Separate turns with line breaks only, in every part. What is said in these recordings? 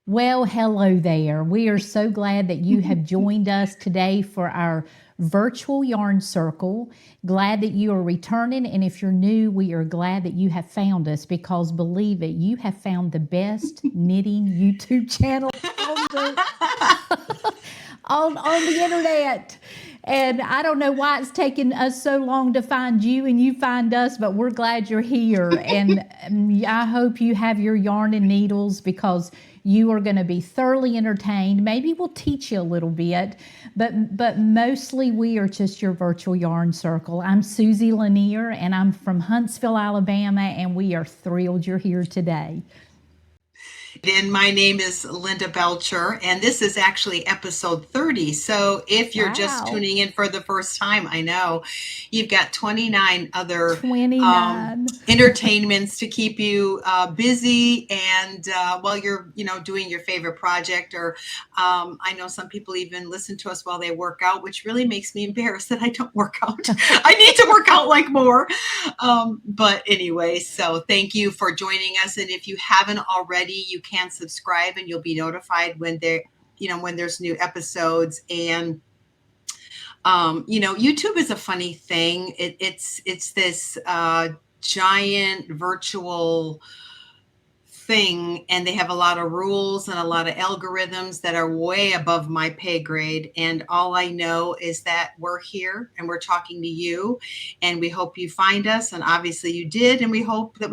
Well, hello there. We are so glad that you have joined us today for our virtual yarn circle. Glad that you are returning. And if you're new, we are glad that you have found us because believe it, you have found the best knitting YouTube channel on the, on the internet. And I don't know why it's taken us so long to find you and you find us, but we're glad you're here. And I hope you have your yarn and needles because you are going to be thoroughly entertained. Maybe we'll teach you a little bit, but mostly we are just your virtual yarn circle. I'm Susie Lanier and I'm from Huntsville, Alabama, and we are thrilled you're here today.
And my name is Linda Belcher, and this is actually episode 30. So if you're just tuning in for the first time, I know you've got 29 other
29
entertainments to keep you busy and while you're, doing your favorite project. Or I know some people even listen to us while they work out, which really makes me embarrassed that I don't work out. I need to work out like more. But anyway, so thank you for joining us. And if you haven't already, you can subscribe and you'll be notified when when there's new episodes. And YouTube is a funny thing. It's this giant virtual thing, and they have a lot of rules and a lot of algorithms that are way above my pay grade. And all I know is that we're here and we're talking to you, and we hope you find us. And obviously you did. And we hope that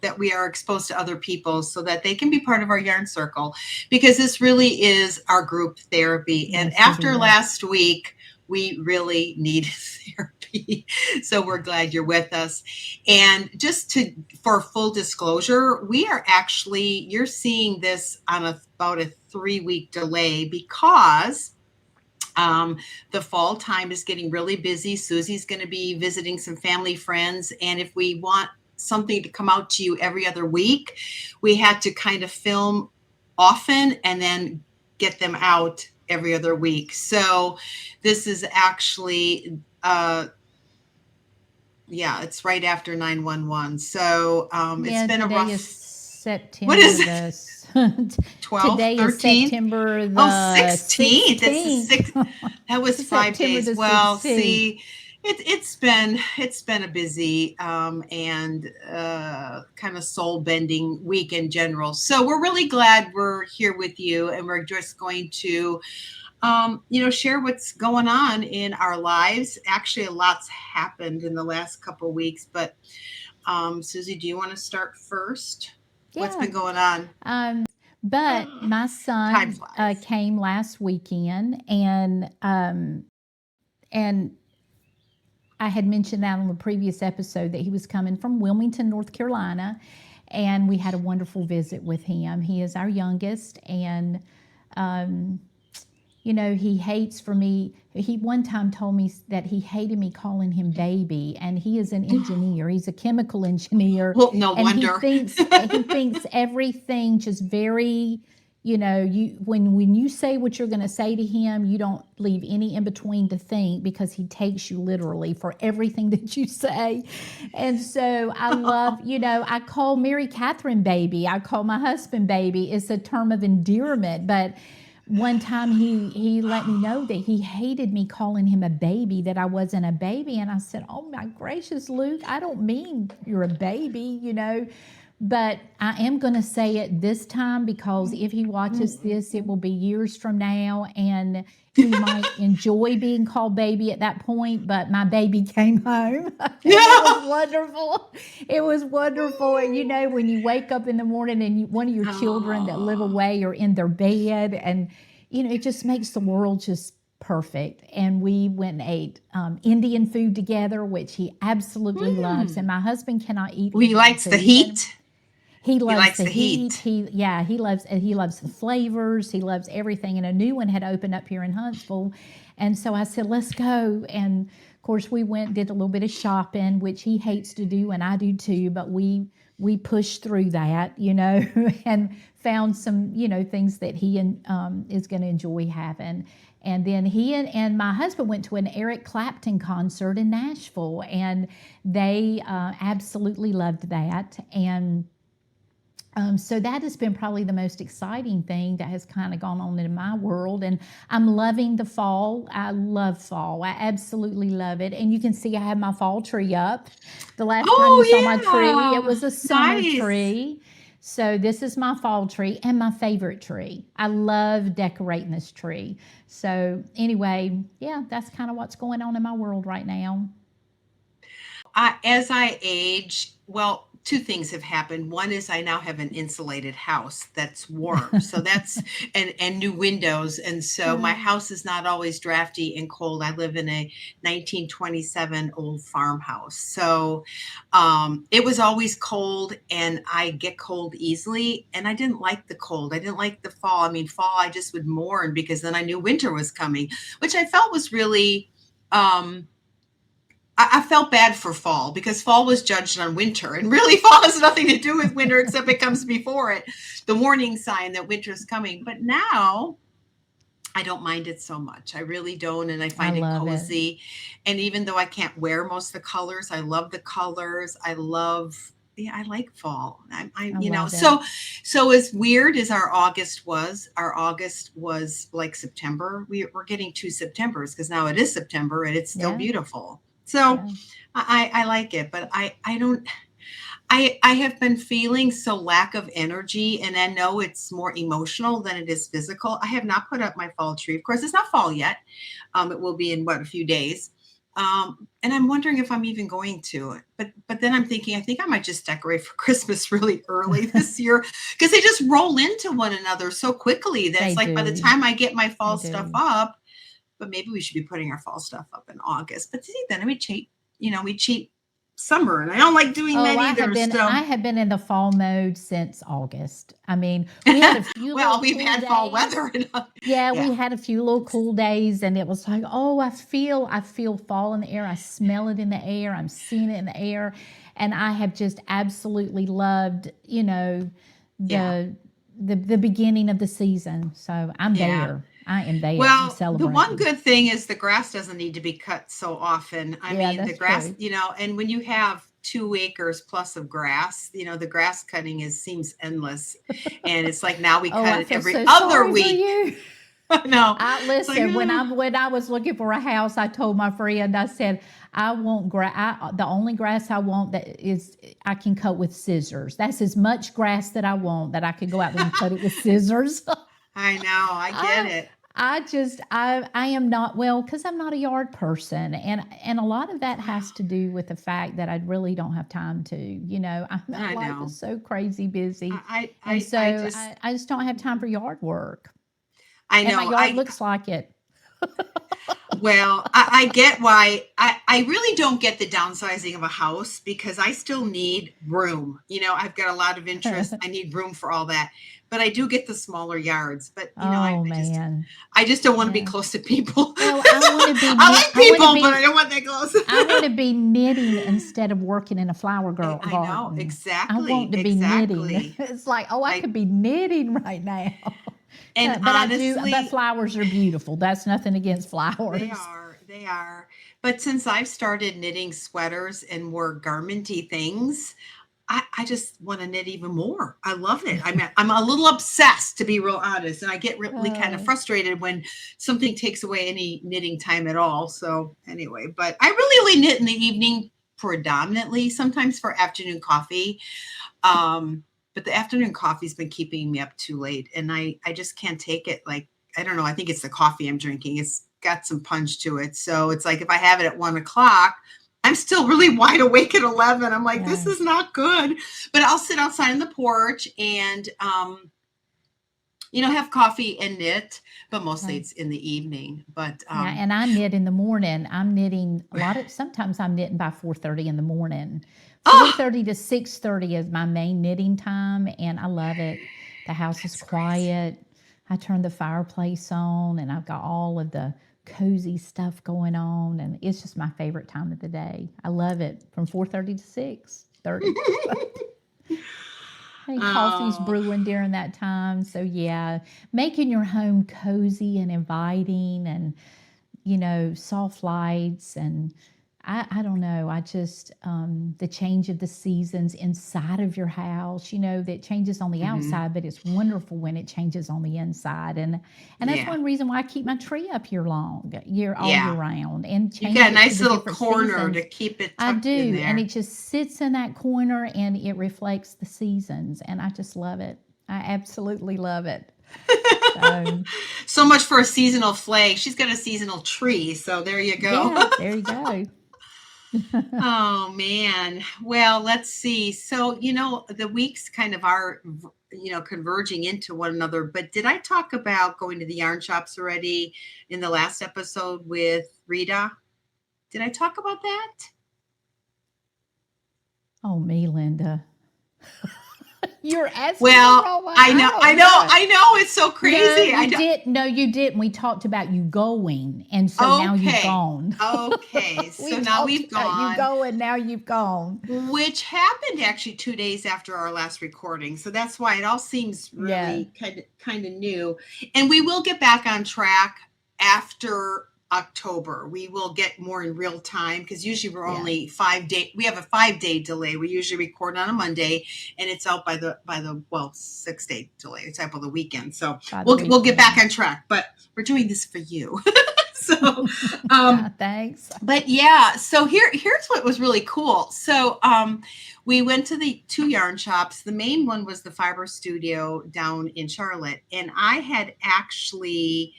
that we are exposed to other people so that they can be part of our yarn circle, because this really is our group therapy.
Yes,
and after last week, we really need therapy. So we're glad you're with us. And just for full disclosure, you're seeing this on about a 3-week delay because the fall time is getting really busy. Susie's going to be visiting some family friends. And if we want something to come out to you every other week, we had to kind of film often and then get them out every other week. So this is actually, it's right after 9/11. So it's been a rough.
Is September.
What is it? 12,
today
13?
Is September the
16th.
16th.
It's that was 5 days. Well,
16th.
See, it's been a busy and kind of soul bending week in general. So we're really glad we're here with you, and we're just going to share what's going on in our lives. Actually, a lot's happened in the last couple of weeks, but Susie, do you want to start first? Yeah. What's been going on?
But my son came last weekend, and I had mentioned that on the previous episode that he was coming from Wilmington, North Carolina, and we had a wonderful visit with him. He is our youngest, and he hates for me. He one time told me that he hated me calling him baby, and he is an engineer. He's a chemical engineer.
Well, no wonder.
He thinks everything just very, when you say what you're going to say to him, you don't leave any in between to think, because he takes you literally for everything that you say. And so I love, I call Mary Catherine baby. I call my husband baby. It's a term of endearment, but one time he let me know that he hated me calling him a baby, that I wasn't a baby. And I said, oh my gracious, Luke, I don't mean you're a baby, but I am going to say it this time, because if he watches this, it will be years from now, and he might enjoy being called baby at that point. But my baby came home. It was wonderful. It was wonderful. And when you wake up in the morning and one of your children that live away are in their bed, and it just makes the world just perfect. And we went and ate Indian food together, which he absolutely loves. And my husband cannot eat.
He likes the heat.
He likes the heat. He loves the flavors. He loves everything. And a new one had opened up here in Huntsville. And so I said, let's go. And of course we went, did a little bit of shopping, which he hates to do and I do too, but we pushed through that, and found some, things that he is going to enjoy having. And then he and my husband went to an Eric Clapton concert in Nashville, and they absolutely loved that. And So that has been probably the most exciting thing that has kind of gone on in my world. And I'm loving the fall. I love fall. I absolutely love it. And you can see I have my fall tree up. The last time you saw my tree, it
Oh,
was a
yeah.
summer
Nice.
tree. So this is my fall tree and my favorite tree. I love decorating this tree. So anyway, yeah, that's kind of what's going on in my world right now.
As I age, well, two things have happened. One is I now have an insulated house that's warm. So that's and new windows. And so my house is not always drafty and cold. I live in a 1927 old farmhouse. So it was always cold and I get cold easily. And I didn't like the cold. I didn't like the fall. I mean, fall, I just would mourn because then I knew winter was coming, which I felt was really um I felt bad for fall because fall was judged on winter, and really fall has nothing to do with winter except it comes before it, the warning sign that winter's coming. But now I don't mind it so much. I really don't, and I
I
find it
love it.
cozy. And even though I can't wear most of the colors, I love the colors. I love, yeah, I like fall.
I
you know,
love it.
so as weird as our August was like September. We're getting two Septembers because now it is September and it's still
Yeah.
beautiful. So
Yeah.
I like it, but I don't. I have been feeling so lack of energy, and I know it's more emotional than it is physical. I have not put up my fall tree. Of course, it's not fall yet. It will be in what, a few days. And I'm wondering if I'm even going to. But then I'm thinking I think I might just decorate for Christmas really early this year because they just roll into one another so quickly that
They
it's like by the
do.
time I get my
They
fall stuff
do.
up, but maybe we should be putting our fall stuff up in August. But see, then we cheat, we cheat summer, and I don't like doing
Oh,
that either.
I
So,
have been in the fall mode since August. I mean, we had a few
well,
little
we've
cool
had fall
days.
weather. And,
Yeah,
yeah,
we had a few little cool days and it was like, "Oh, I feel fall in the air. I smell it in the air. I'm seeing it in the air." And I have just absolutely loved,
yeah,
the the beginning of the season. So, I'm
yeah.
there. I am there. I'm
Well, the one
celebrating.
good thing is the grass doesn't need to be cut so often. I
Yeah,
mean, the
that's
grass,
true.
and when you have 2 acres plus of grass, the grass cutting seems endless. And it's like now we
Oh,
cut
I
it
feel
every
so
other
sorry for
week.
you.
No,
I
it's like,
listen,
oh,
when I was looking for a house, I told my friend, I said, I want the only grass I want that is I can cut with scissors. That's as much grass that I want that I could go out there and cut it with scissors.
I know, I get
I
it.
I am not well because I'm not a yard person, and a lot of that has to do with the fact that I really don't have time to. My
I
life is
know.
so crazy busy, and
I
so
just,
I just don't have time for yard work,
I
and my
know.
yard looks like it.
Well, I get why. I really don't get the downsizing of a house because I still need room. I've got a lot of interest. I need room for all that. But I do get the smaller yards. But,
Oh man.
I just don't want to be
Yeah.
close to people.
Well, I want to be
I like
I want to
people, but I
be
don't want that close.
I want to be knitting instead of working in a flower
I know,
garden. I
exactly,
want to be knitting.
exactly.
It's like, oh, I
I
could be knitting right now.
and
But but
honestly,
flowers are beautiful. That's nothing against
they
flowers.
are. They are. But since I've started knitting sweaters and more garmenty things, I just want to knit even more. I love it. I mean, I'm a little obsessed, to be real honest, and I get really kind of
Oh,
frustrated when something takes away any knitting time at all. So anyway, but I really only knit in the evening predominantly, sometimes for afternoon coffee. But the afternoon coffee's been keeping me up too late, and I just can't take it. Like, I don't know. I think it's the coffee I'm drinking. It's got some punch to it, so it's like if I have it at 1 o'clock, I'm still really wide awake at 11. I'm like, this
yeah.
is not good. But I'll sit outside on the porch and have coffee and knit. But mostly
Okay.
it's in the evening. But
Yeah, and I knit in the morning. I'm knitting sometimes I'm knitting by 4:30 in the morning.
oh,
4:30 to 6:30 is my main knitting time and I love it. The house is
that's crazy.
quiet. I turn the fireplace on and I've got all of the cozy stuff going on and it's just my favorite time of the day. I love it from 4:30 to 6:30. And coffee's
Oh,
brewing during that time. So yeah, making your home cozy and inviting and soft lights and I don't know. I just, the change of the seasons inside of your house, that changes on the
Hmm.
outside, but it's wonderful when it changes on the inside. And that's
Yeah.
one reason why I keep my tree up all year
Yeah.
round and
You've got
change
a
it to
nice
the
little
different
corner to
seasons.
keep it
I
tucked in
do. And
there.
it just sits in that corner and it reflects the seasons. And I just love it. I absolutely love it. So,
So much for a seasonal flag. She's got a seasonal tree, so there you go.
yeah, there you go.
Oh man. Well, let's see. So, the weeks kind of are, converging into one another. But did I talk about going to the yarn shops already in the last episode with Rita? Did I talk about that?
Oh, me, Linda. You're asking the
Well,
wrong one. I don't know.
I know. It's so
No,
crazy. I
you
know.
did. No, you didn't. We talked about you going, and so now you've
Okay.
gone.
Okay.
We
So now
talked
we've
about you
gone,
going. Now you've gone.
which happened actually 2 days after our last recording. So that's why it all seems
Yeah.
really kind of new. And we will get back on track after October. We will get more in real time because usually we're
Yeah.
only 5 day. We have a 5 day delay. We usually record on a Monday, and it's out by the 6 day delay. It's out by the weekend. So
By the
we'll get back
weekend.
on track. But we're doing this for you. So um
Thanks.
but yeah, so here's what was really cool. So we went to the two yarn shops. The main one was the Fiber Studio down in Charlotte, and I had actually,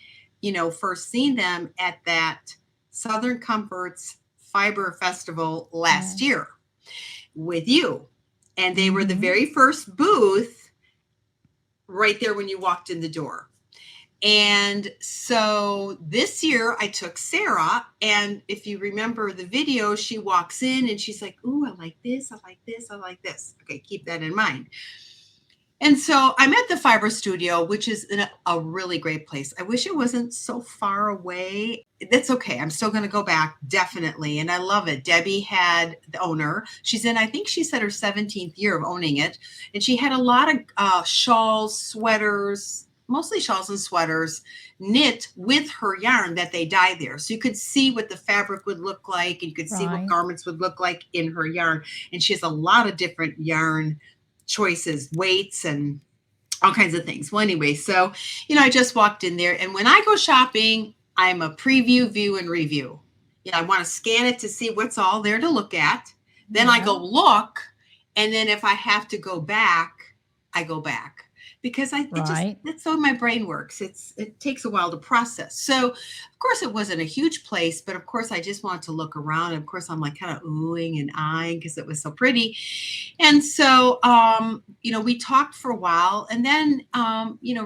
first seen them at that Southern Comforts Fiber Festival
Yeah.
last year with you, and they were the
Mm-hmm.
very first booth right there when you walked in the door. And so this year I took Sarah, and if you remember the video, she walks in and she's like, "Ooh, I like this, I like this, I like this." Okay, keep that in mind. And so I'm at the Fiber Studio, which is a really great place. I wish it wasn't so far away. That's okay. I'm still going to go back, definitely. And I love it. Debbie had the owner. She's in, I think she said her 17th year of owning it. And she had a lot of shawls, sweaters, mostly shawls and sweaters knit with her yarn that they dye there. So you could see what the fabric would look like, and you could see what
Right.
garments would look like in her yarn. And she has a lot of different yarn choices, weights, and all kinds of things. Well, anyway, so, I just walked in there, and when I go shopping, I'm a preview, view, and review. I want to scan it to see what's all there to look at. Then I
Yeah.
go look, and then if I have to go back, I go back because
Right.
that's how my brain works. It takes a while to process. So of course it wasn't a huge place, but of course I just wanted to look around. And of course I'm like kind of oohing and eyeing because it was so pretty. And so, we talked for a while, and then,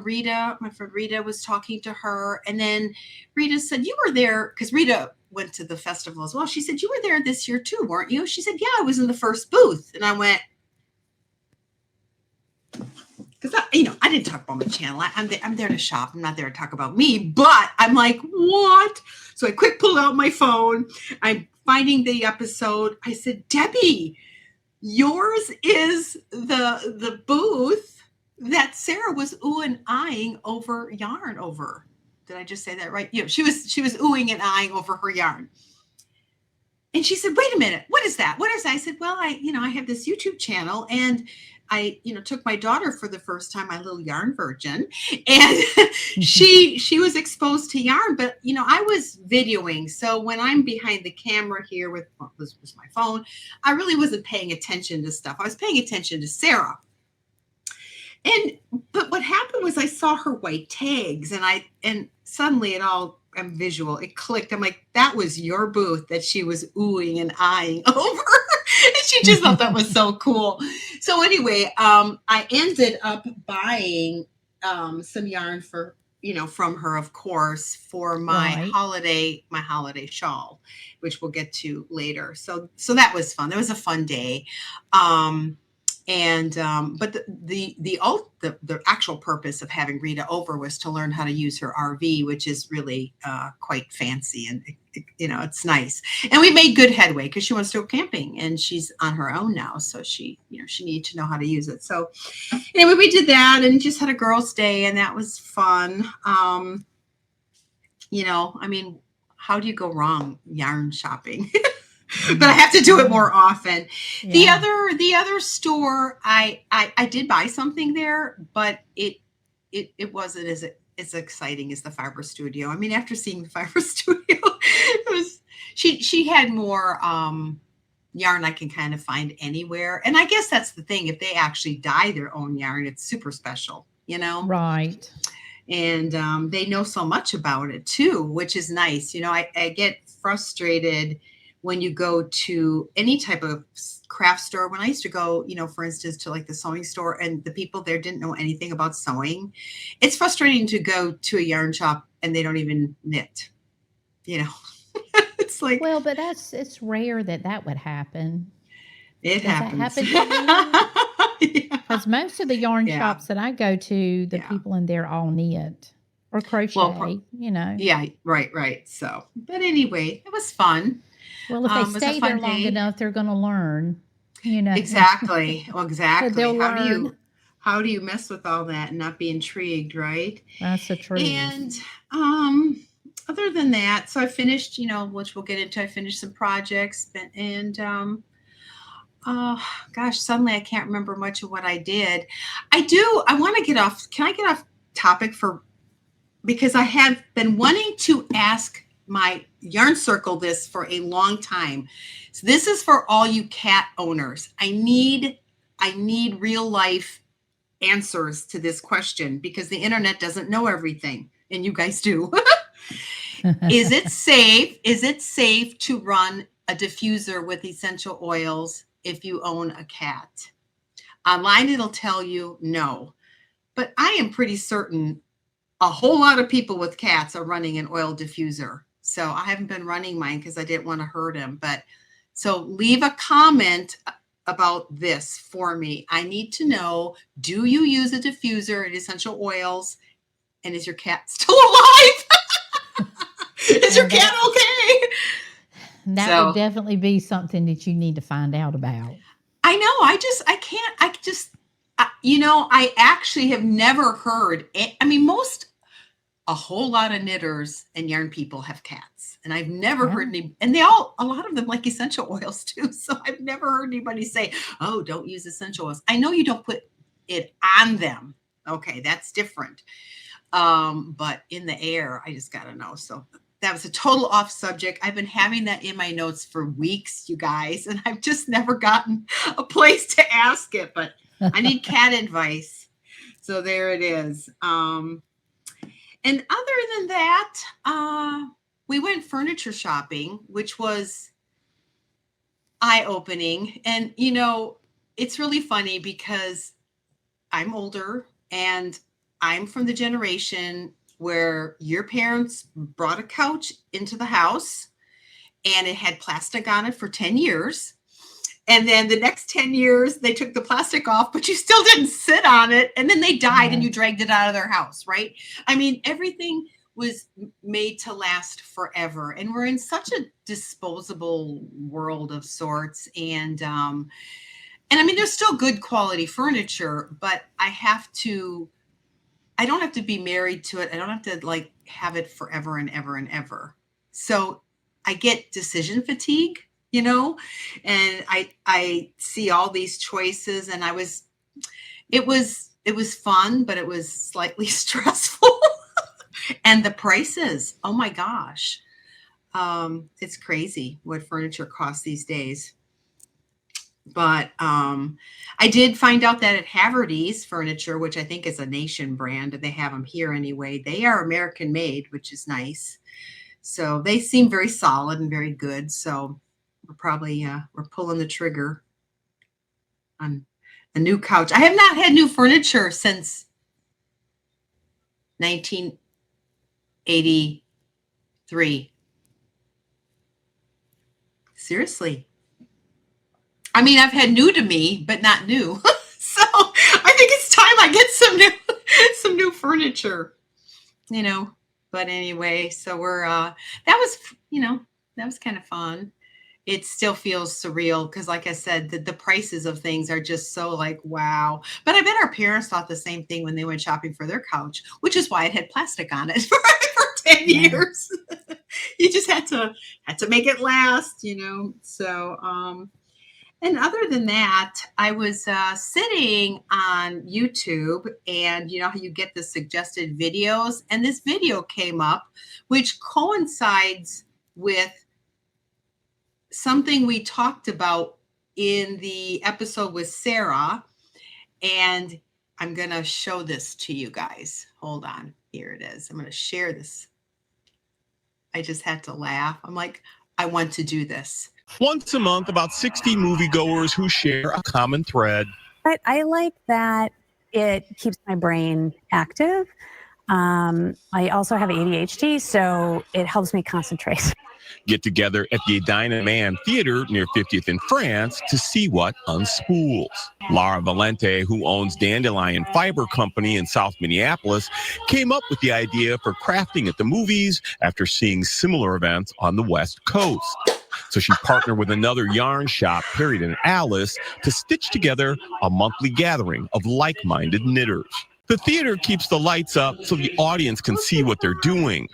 Rita, my friend Rita, was talking to her, and then Rita said, "You were there," because Rita went to the festival as well. She said, "You were there this year too, weren't you?" She said, "Yeah, I was in the first booth," and I went, because I didn't talk about my channel. I'm there to shop. I'm not there to talk about me. But I'm like, what? So I quick pull out my phone. I'm finding the episode. I said, "Debbie, yours is the booth that Sarah was ooh and eyeing over yarn over." Did I just say that right? She was oohing and eyeing over her yarn. And she said, "Wait a minute, what is that? What is that?" I said, "Well, I have this YouTube channel, and I, took my daughter for the first time, my little yarn virgin, and she was exposed to yarn, but I was videoing. So when I'm behind the camera here with this was my phone, I really wasn't paying attention to stuff. I was paying attention to Sarah. But what happened was I saw her white tags, and suddenly it all, I'm visual. It clicked. I'm like, that was your booth that she was oohing and eyeing over. And she just thought that was so cool. So anyway, I ended up buying some yarn from her, of course, for
Right.
my holiday shawl, which we'll get to later. So that was fun. That was a fun day. And but the actual purpose of having Rita over was to learn how to use her RV, which is really quite fancy, and it's nice. And we made good headway because she wants to go camping, and she's on her own now, so she needed to know how to use it. So anyway, we did that and just had a girls' day, and that was fun. I mean, how do you go wrong yarn shopping? but I have to do it
Yeah.
more often.
Yeah.
The other store, I did buy something there, but it wasn't as exciting as the fiber studio. I mean, after seeing the fiber studio, it was she had more yarn I can kind of find anywhere. And I guess that's the thing. If they actually dye their own yarn, it's super special, you know?
Right.
And they know so much about it too, which is nice. You know, I get frustrated when you go to any type of craft store. When I used to go, you know, for instance, to like the sewing store, and the people there didn't know anything about sewing. It's frustrating to go to a yarn shop and they don't even knit, you know. It's like
Well, but it's rare that that would happen.
it
Does that
happens.
happen to you?
Yeah.
Because most of the yarn
Yeah.
shops that I go to, the
Yeah.
people in there all knit or
Well,
crochet, you know.
yeah, right, right. So, but anyway, it was fun.
Well, if they
It was a
stay there
fun
long
day.
enough, they're going to learn, you know.
Exactly. Well, exactly.
They'll learn.
How do you mess with all that and not be intrigued, right?
That's the truth.
And um other than that, so I finished, you know, which we'll get into. I finished some projects and oh gosh, suddenly I can't remember much of what I did. I want to get off. Can I get off topic for because I have been wanting to ask my yarn circle this for a long time. So this is for all you cat owners. I need real life answers to this question because the internet doesn't know everything and you guys do. Is it safe? Is it safe to run a diffuser with essential oils if you own a cat? Online it'll tell you no. But I am pretty certain a whole lot of people with cats are running an oil diffuser. So I haven't been running mine because I didn't want to hurt him. But so leave a comment about this for me. I need to know, do you use a diffuser and essential oils? And is your cat still alive? Is your
Now
cat okay?
that would
So
definitely be something that you need to find out about.
I know. I can't. You know, I actually have never heard. I mean, a whole lot of knitters and yarn people have cats. And I've never
Yeah.
heard any, and a lot of them like essential oils too. So I've never heard anybody say, oh, don't use essential oils. I know you don't put it on them. Okay, that's different. But in the air, I just got to know. So that was a total off subject. I've been having that in my notes for weeks, you guys, and I've just never gotten a place to ask it, but I need cat advice. So there it is. And other than that, we went furniture shopping, which was eye opening. And, you know, it's really funny because I'm older and I'm from the generation where your parents brought a couch into the house and it had plastic on it for 10 years. And then the next 10 years, they took the plastic off, but you still didn't sit on it. And then they died and
No.
you dragged it out of their house, right? I mean, everything was made to last forever. And we're in such a disposable world of sorts. And I mean, there's still good quality furniture, but I don't have to be married to it. I don't have to like have it forever and ever and ever. So I get decision fatigue, you know, and I see all these choices and it was fun, but it was slightly stressful. And the prices, oh my gosh. It's crazy what furniture costs these days. But I did find out that at Haverty's Furniture, which I think is a nation brand, and they have them here anyway, they are American made, which is nice. So they seem very solid and very good. So we're pulling the trigger on a new couch. I have not had new furniture since 1983. Seriously. I mean, I've had new to me, but not new. So I think it's time I get some new furniture, you know. But anyway, so that was, you know, that was kind of fun. It still feels surreal because, like I said, the prices of things are just so like, wow. But I bet our parents thought the same thing when they went shopping for their couch, which is why it had plastic on it for 10
Yeah.
years. You just had to make it last, So, and other than that, I was sitting on YouTube, and you know how you get the suggested videos, and this video came up, which coincides with something we talked about in the episode with Sarah. And I'm going to show this to you guys. Hold on. Here it is. I'm going to share this. I just had to laugh. I'm like, I want to do this.
Once a month, about 60 moviegoers who share a common thread.
But I like that it keeps my brain active. I also have ADHD, so it helps me concentrate.
Get together at the Edina Man Theater near 50th in France to see what unspools. Lara Valente, who owns Dandelion Fiber Company in South Minneapolis, came up with the idea for crafting at the movies after seeing similar events on the West Coast. So she partnered with another yarn shop, Harriet and Alice, to stitch together a monthly gathering of like-minded knitters. The theater keeps the lights up so the audience can see what they're doing,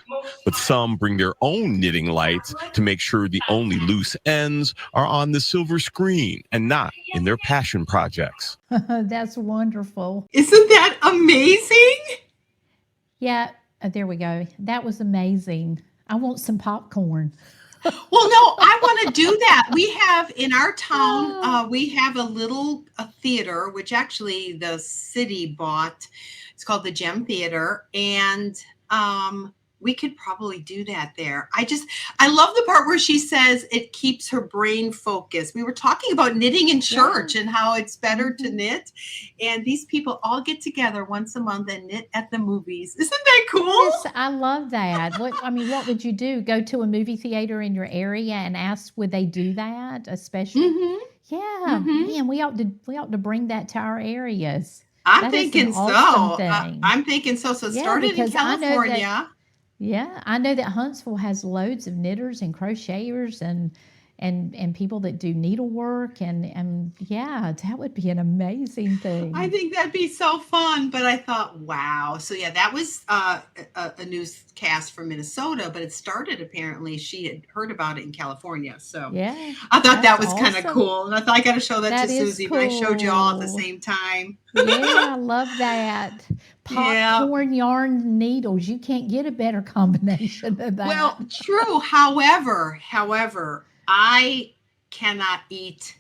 but some bring their own knitting lights to make sure the only loose ends are on the silver screen and not in their passion projects.
That's wonderful.
Isn't that amazing?
Yeah, there we go. That was amazing. I want some popcorn.
Well, no, I want to do that. We have in our town, we have a theater, which actually the city bought. It's called the Gem Theater. And we could probably do that there. I love the part where she says it keeps her brain focused. We were talking about knitting in church and how it's better to knit. And these people all get together once a month and knit at the movies. Isn't that cool?
Yes, I love that. What would you do? Go to a movie theater in your area and ask, would they do that? Especially, yeah, man, we ought to bring that to our areas.
I'm thinking so. I'm thinking so. So it started in
because
California.
I know that Huntsville has loads of knitters and crocheters and people that do needlework and yeah, that would be an amazing thing.
I think that'd be so fun. But I thought, wow. So yeah, that was a newscast from Minnesota, but it started apparently. She had heard about it in California. So yeah, I thought that was kind of cool. And I thought I got to show that to Susie, but I showed you all at the same time.
Yeah, I love that. Popcorn yarn needles. You can't get a better combination of that.
Well, true. However, I cannot eat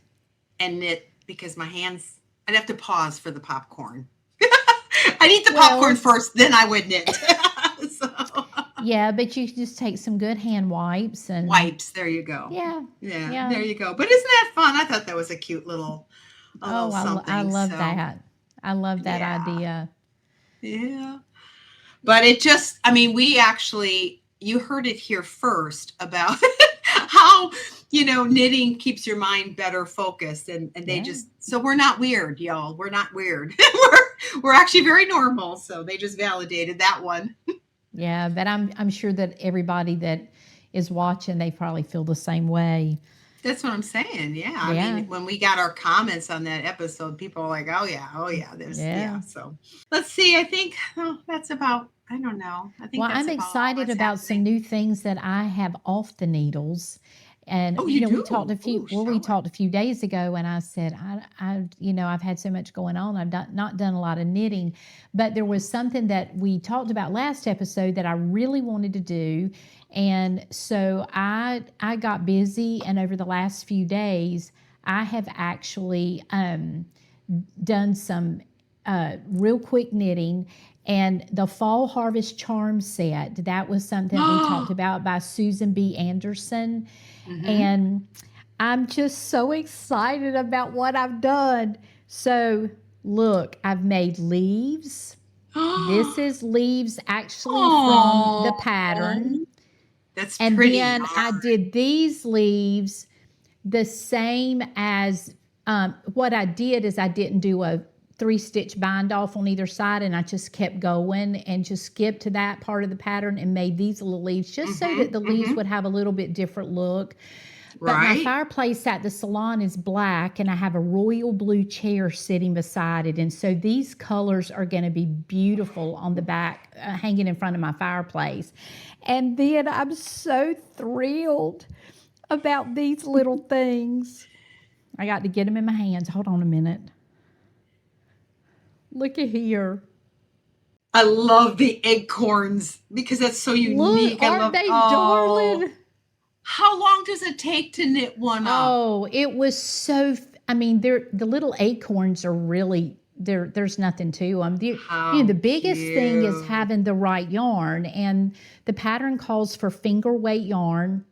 and knit because my hands, I'd have to pause for the popcorn. I'd eat the popcorn first, then I would knit.
Yeah, but you just take some good hand wipes and
there you go.
Yeah,
there you go. But isn't that fun? I thought that was a cute little something.
I love that. I love that idea.
Yeah. But it just, we actually, you heard it here first about how, knitting keeps your mind better focused. And they so we're not weird, y'all. We're not weird. we're actually very normal. So they just validated that one.
Yeah. But I'm sure that everybody that is watching, they probably feel the same way.
That's what I'm saying. Yeah. I mean, when we got our comments on that episode, people were like, oh yeah. So let's see. I think that's about, I don't know. I think
I'm excited about some new things that I have off the needles. And we talked a few days ago, and I said, I've had so much going on. I've not done a lot of knitting, but there was something that we talked about last episode that I really wanted to do. And so I got busy, and over the last few days, I have actually done some real quick knitting. And the Fall Harvest Charm set, that was something we talked about by Susan B. Anderson. Mm-hmm. And I'm just so excited about what I've done. So look, I've made leaves. This is leaves actually from the pattern.
That's
and
pretty
then
hard.
I did these leaves the same as what I did is I didn't do a 3-stitch bind off on either side, and I just kept going and just skipped to that part of the pattern and made these little leaves just so that the leaves would have a little bit different look. But my
Right.
fireplace at the salon is black, and I have a royal blue chair sitting beside it. And so these colors are going to be beautiful on the back, hanging in front of my fireplace. And then I'm so thrilled about these little things. I got to get them in my hands. Hold on a minute. Look at here.
I love the acorns because that's so unique.
Look, aren't they darling?
How long does it take to knit one up?
Oh, it was so. I mean, the little acorns are really there's nothing to them. The biggest thing is having the right yarn, and the pattern calls for finger weight yarn,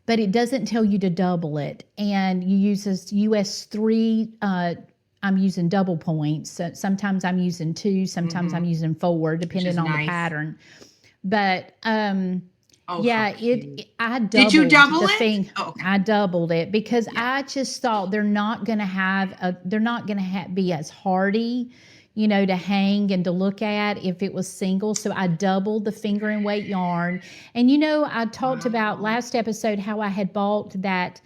but it doesn't tell you to double it. And you use this US 3. I'm using double points. So sometimes I'm using 2, sometimes I'm using 4, depending on the pattern. But I doubled.
Did you double it?
I doubled it because I just thought they're not going to be as hardy, to hang and to look at if it was single. So I doubled the finger and weight yarn. And I talked about last episode how I had bought that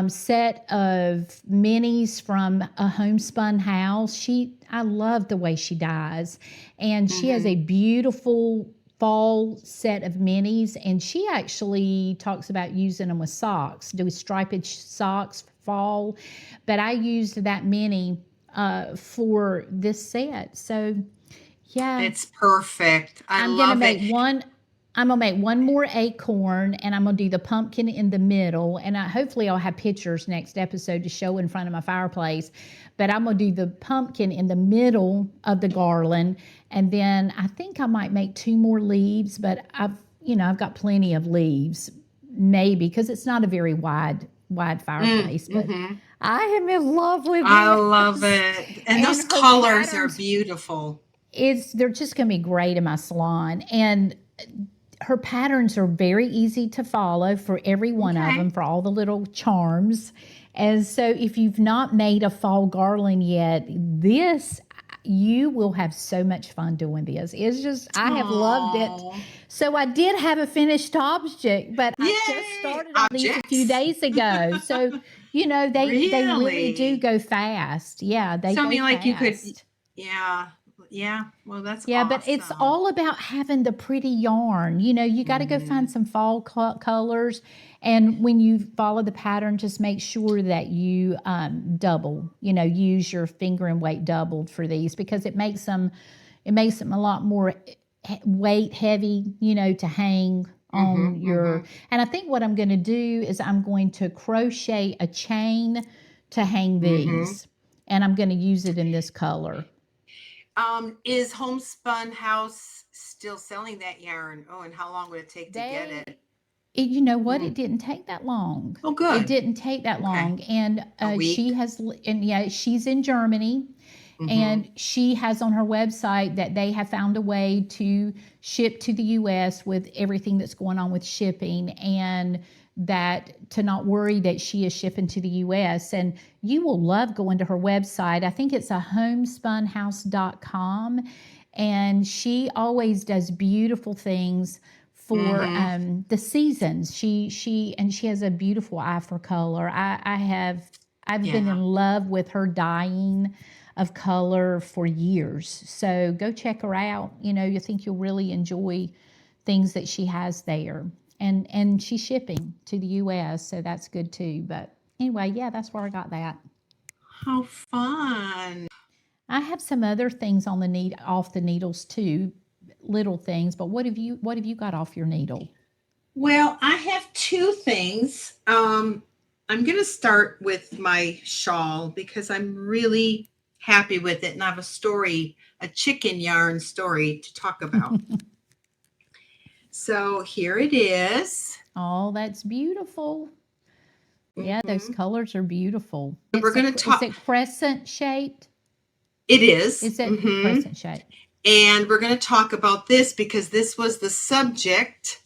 set of minis from a homespun house. I love the way she dyes, and she has a beautiful fall set of minis, and she actually talks about using them with socks, do striped socks fall, but I used that mini for this set. So yeah,
it's perfect.
I'm gonna make one more acorn, and I'm going to do the pumpkin in the middle. And hopefully I'll have pictures next episode to show in front of my fireplace. But I'm going to do the pumpkin in the middle of the garland. And then I think I might make 2 more leaves, but I've got plenty of leaves, maybe, because it's not a very wide fireplace. But I am in love with it.
I love it. And those colors are beautiful.
They're just going to be great in my salon. And her patterns are very easy to follow for every one of them, for all the little charms. And so if you've not made a fall garland yet, you will have so much fun doing this. It's just, I have loved it. So I did have a finished object, but I just started on these a few days ago. So, they really do go fast. Yeah, they go fast.
Like you could, yeah. Well, that's awesome.
But it's all about having the pretty yarn. You got to go find some fall colors. And when you follow the pattern, just make sure that you double, use your finger and weight doubled for these, because it makes them a lot more weight heavy, to hang on your. And I think what I'm going to do is I'm going to crochet a chain to hang these, and I'm going to use it in this color.
Is Homespun House still selling that yarn? Oh, and how long would it take to get it?
You know what? It didn't take that long.
Oh, good.
It didn't take that long. And she's in Germany, and she has on her website that they have found a way to ship to the U.S. with everything that's going on with shipping, and that to not worry that she is shipping to the U.S. And you will love going to her website. I think it's homespunhouse.com, and she always does beautiful things for the seasons. She has a beautiful eye for color. I've been in love with her dyeing of color for years. So go check her out. You think you'll really enjoy things that she has there. And she's shipping to the U.S., so that's good too. But anyway, that's where I got that.
How fun!
I have some other things on off the needles too, little things. But what have you got off your needle?
Well, I have 2 things. I'm going to start with my shawl because I'm really happy with it, and I have a chicken yarn story to talk about. So here it is.
Oh, that's beautiful. Yeah, those colors are beautiful.
We're going to talk.
Is it crescent shaped?
It is.
Is it crescent shaped?
And we're going to talk about this because this was the subject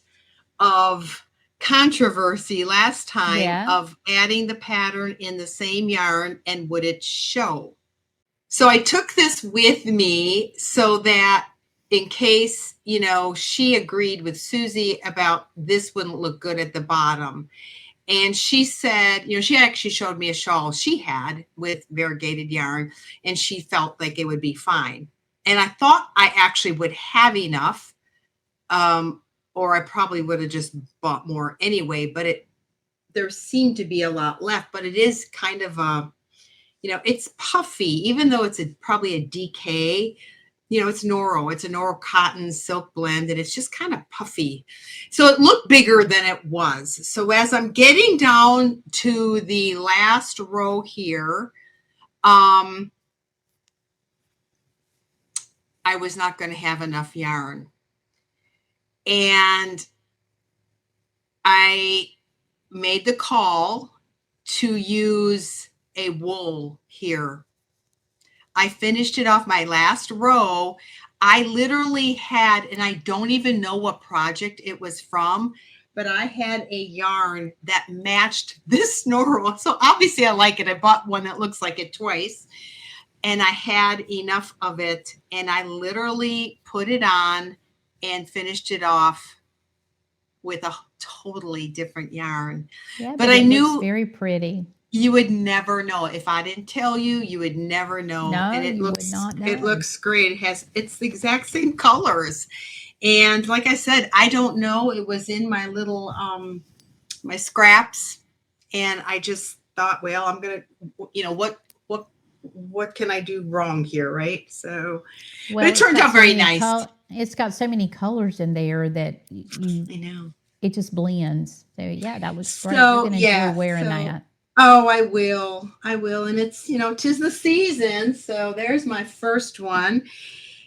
of controversy last time of adding the pattern in the same yarn, and would it show? So I took this with me so that in case, she agreed with Susie about this wouldn't look good at the bottom. And she said, she actually showed me a shawl she had with variegated yarn, and she felt like it would be fine. And I thought I actually would have enough, or I probably would have just bought more anyway, but there seemed to be a lot left, but it is kind of it's puffy, even though it's probably a DK. It's Noro. It's a Noro cotton silk blend, and it's just kind of puffy. So it looked bigger than it was. So as I'm getting down to the last row here, I was not going to have enough yarn. And I made the call to use a wool here. I finished it off my last row. I literally had, and I don't even know what project it was from, but I had a yarn that matched this Noro. So obviously I like it. I bought one that looks like it twice, and I had enough of it, and I literally put it on and finished it off with a totally different yarn.
Yeah,
but I knew
it's very pretty.
You would never know. If I didn't tell you, you would never know.
No,
and
you would not know.
It looks great. It's the exact same colors. And like I said, I don't know. It was in my little my scraps, and I just thought, well, I'm gonna, what can I do wrong here, right? So,
well,
but it turned out very nice.
It's got so many colors in there that
I know
it just blends. So yeah, that was great.
So,
You're gonna enjoy wearing that.
Oh, I will. And it's, 'tis the season. So there's my first one.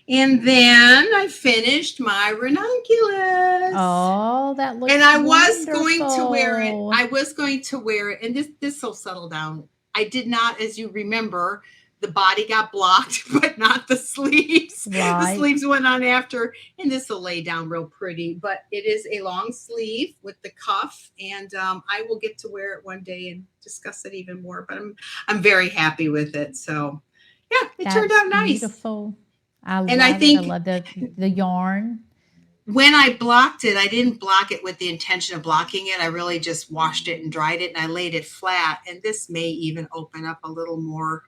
And then I finished my ranunculus.
Oh, that looks
And I was
wonderful.
going to wear it. I was going to wear it. And this will settle down. I did not, as you remember, the body got blocked, but not the sleeves.
Right.
The sleeves went on after, and this will lay down real pretty. But it is a long sleeve with the cuff, and I will get to wear it one day and discuss it even more. But I'm very happy with it. So, yeah, it turned out nice.
Beautiful. I love the yarn.
When I blocked it, I didn't block it with the intention of blocking it. I really just washed it and dried it, and I laid it flat. And this may even open up a little more,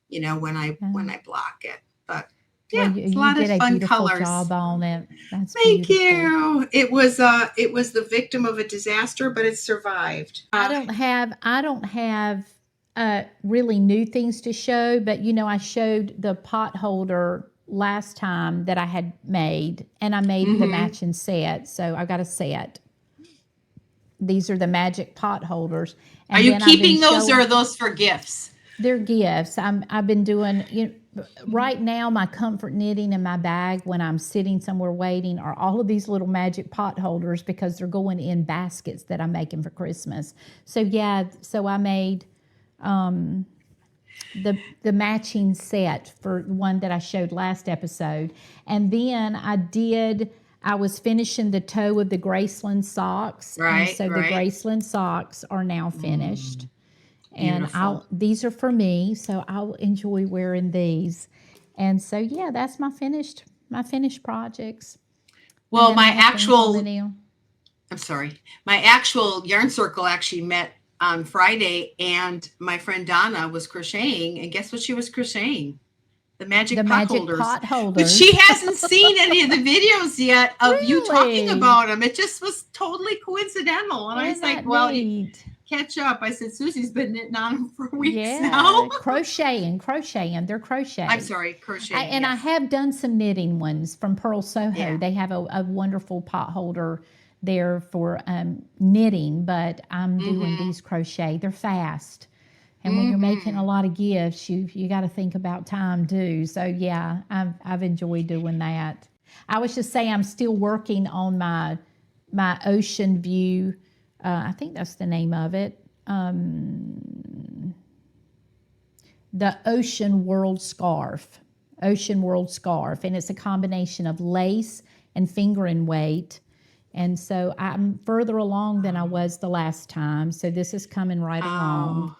when I block it. But yeah,
well,
it's a lot of fun colors.
Job on it. That's
Thank
beautiful.
you. It was the victim of a disaster, but it survived.
I don't have really new things to show, but I showed the pot holder last time that I had made, and I made the matching set. So I got a set. These are the magic pot holders. And
are you keeping those, or are those for gifts?
They're gifts. I've been doing, right now my comfort knitting in my bag when I'm sitting somewhere waiting are all of these little magic pot holders, because they're going in baskets that I'm making for Christmas. So yeah, I made the matching set for one that I showed last episode. And then I was finishing the toe of the Graceland socks.
Right,
and so the Graceland socks are now finished. And these are for me, so I'll enjoy wearing these. And so yeah, that's my finished projects.
Well, my actual yarn circle actually met on Friday, and my friend Donna was crocheting, and guess what she was crocheting? The magic pot holders. But she hasn't seen any of the videos yet of you talking about them. It just was totally coincidental. And I was like, well, catch up. I said, Susie's been knitting on them for weeks now.
crocheting. They're crocheting.
I'm sorry, crocheting.
I have done some knitting ones from Pearl Soho.
Yeah.
They have a wonderful pot holder there for knitting, but I'm doing these crochet. They're fast. And when you're making a lot of gifts, you got to think about time too. So yeah, I've enjoyed doing that. I was just saying I'm still working on my Ocean View. I think that's the name of it. The Ocean World Scarf, and it's a combination of lace and fingering weight. And so I'm further along than I was the last time. So this is coming right along.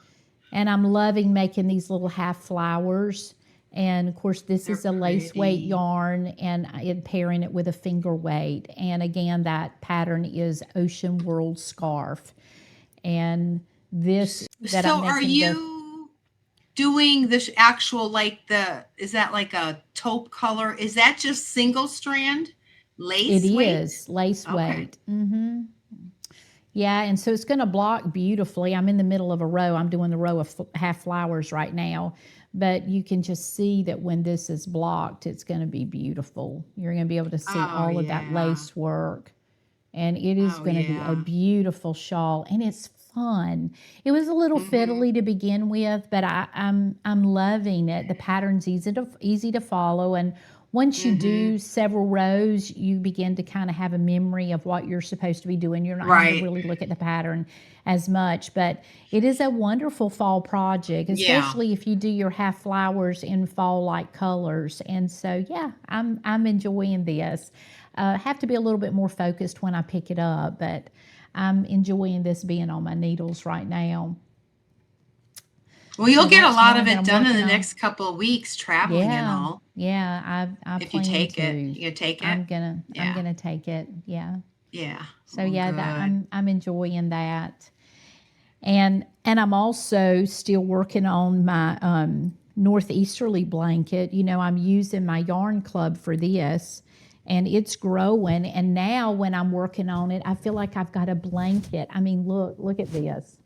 And I'm loving making these little half flowers. And of course, this is a lace weight yarn, and pairing it with a finger weight. And again, that pattern is Ocean World Scarf. And this that
So
I
are
mentioned,
you doing this actual, like is that like a taupe color? Is that just single strand
it
lace weight?
is lace
Okay.
weight. Yeah, and so it's going to block beautifully. I'm in the middle of a row. I'm doing the row of half flowers right now, but you can just see that when this is blocked, it's going to be beautiful. You're going to be able to see
Oh,
all of that
yeah.
lace work, and it is
Oh,
going to be a
yeah.
beautiful shawl, and it's fun. It was a little fiddly to begin with, but I'm loving it. The pattern's easy to follow, and once you do several rows, you begin to kind of have a memory of what you're supposed to be doing. You're not having to
Right.
really look at the pattern as much, but it is a wonderful fall project,
Yeah.
especially if you do your half flowers in fall-like colors. And so, yeah, I'm enjoying this. Have to be a little bit more focused when I pick it up, but I'm enjoying this being on my needles right now.
Well, you'll
So
get a
that's
lot of
one that
it
I'm
done in
working
the
on.
next couple of weeks, traveling and
Yeah,
all.
yeah, I
If you
plan
take it,
to.
you gonna take it?
I'm
Yeah.
gonna take it. Yeah.
Yeah.
So
Well,
yeah, that
good.
I'm enjoying that. And I'm also still working on my northeasterly blanket. You know, I'm using my yarn club for this, and it's growing. And now when I'm working on it, I feel like I've got a blanket. I mean, look at this.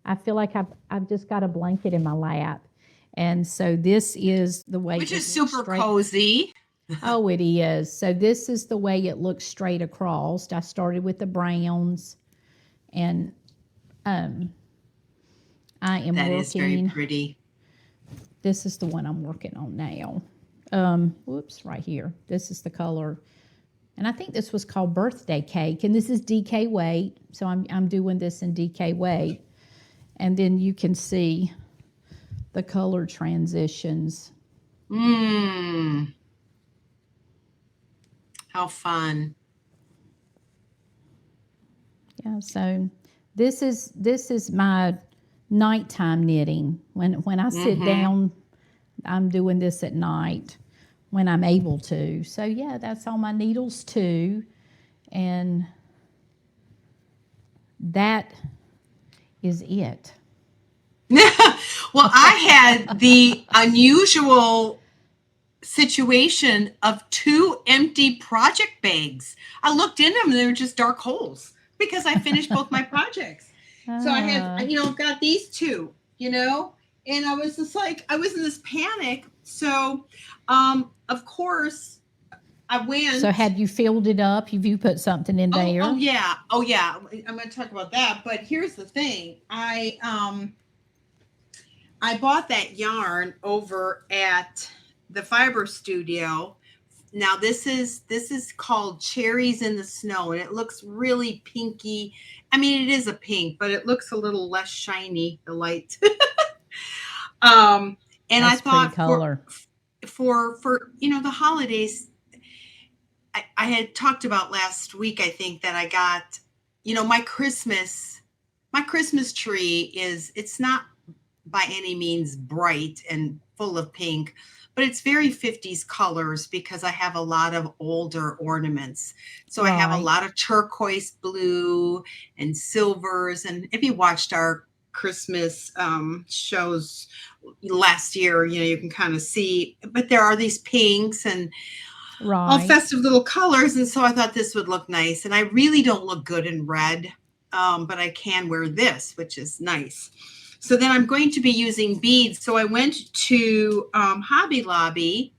I feel like I've just got a blanket in my lap. And so this is the way
Which
it
is
looks
super
straight.
cozy.
Oh, it is. So this is the way it looks straight across. I started with the browns, and I am
That is very
working.
pretty.
This is the one I'm working on now. Whoops, right here. This is the color. And I think this was called Birthday Cake. And this is DK weight. So I'm doing this in DK weight. And then you can see the color transitions.
How fun.
Yeah, so this is my nighttime knitting. When I sit down, I'm doing this at night when I'm able to. So yeah, that's on my needles too. And that is it.
Well, I had the unusual situation of 2 empty project bags. I looked in them and they were just dark holes because I finished both my projects. So I had, I've got these 2, and I was just like, I was in this panic. So, of course, I went.
So had you filled it up? Have you put something in there?
Oh yeah. I'm going to talk about that. But here's the thing. I bought that yarn over at the Fiber Studio. Now this is called Cherries in the Snow, and it looks really pinky. I mean, it is a pink, but it looks a little less shiny, the light. And
That's
I thought
color.
for the holidays, I had talked about last week, I think, that I got, my Christmas tree it's not by any means bright and full of pink, but it's very 50s colors because I have a lot of older ornaments. So I have a lot of turquoise blue and silvers. And if you watched our Christmas shows last year, you can kind of see, but there are these pinks and all festive little colors. And so I thought this would look nice. And I really don't look good in red, but I can wear this, which is nice. So then I'm going to be using beads. So I went to Hobby Lobby,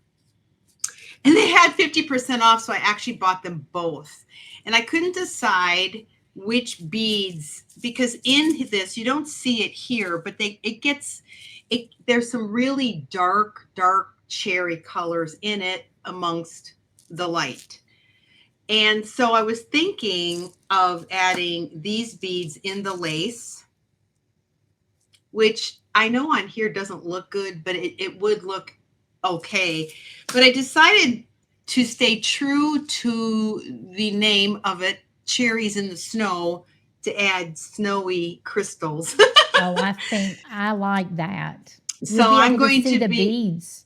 and they had 50% off. So I actually bought them both. And I couldn't decide which beads, because in this, you don't see it here, but there's some really dark cherry colors in it amongst the light. And so I was thinking of adding these beads in the lace, which I know on here doesn't look good, but it would look okay. But I decided to stay true to the name of it, Cherries in the Snow, to add snowy crystals.
Oh, I think I like that.
So I'm going to
see the
be
beads.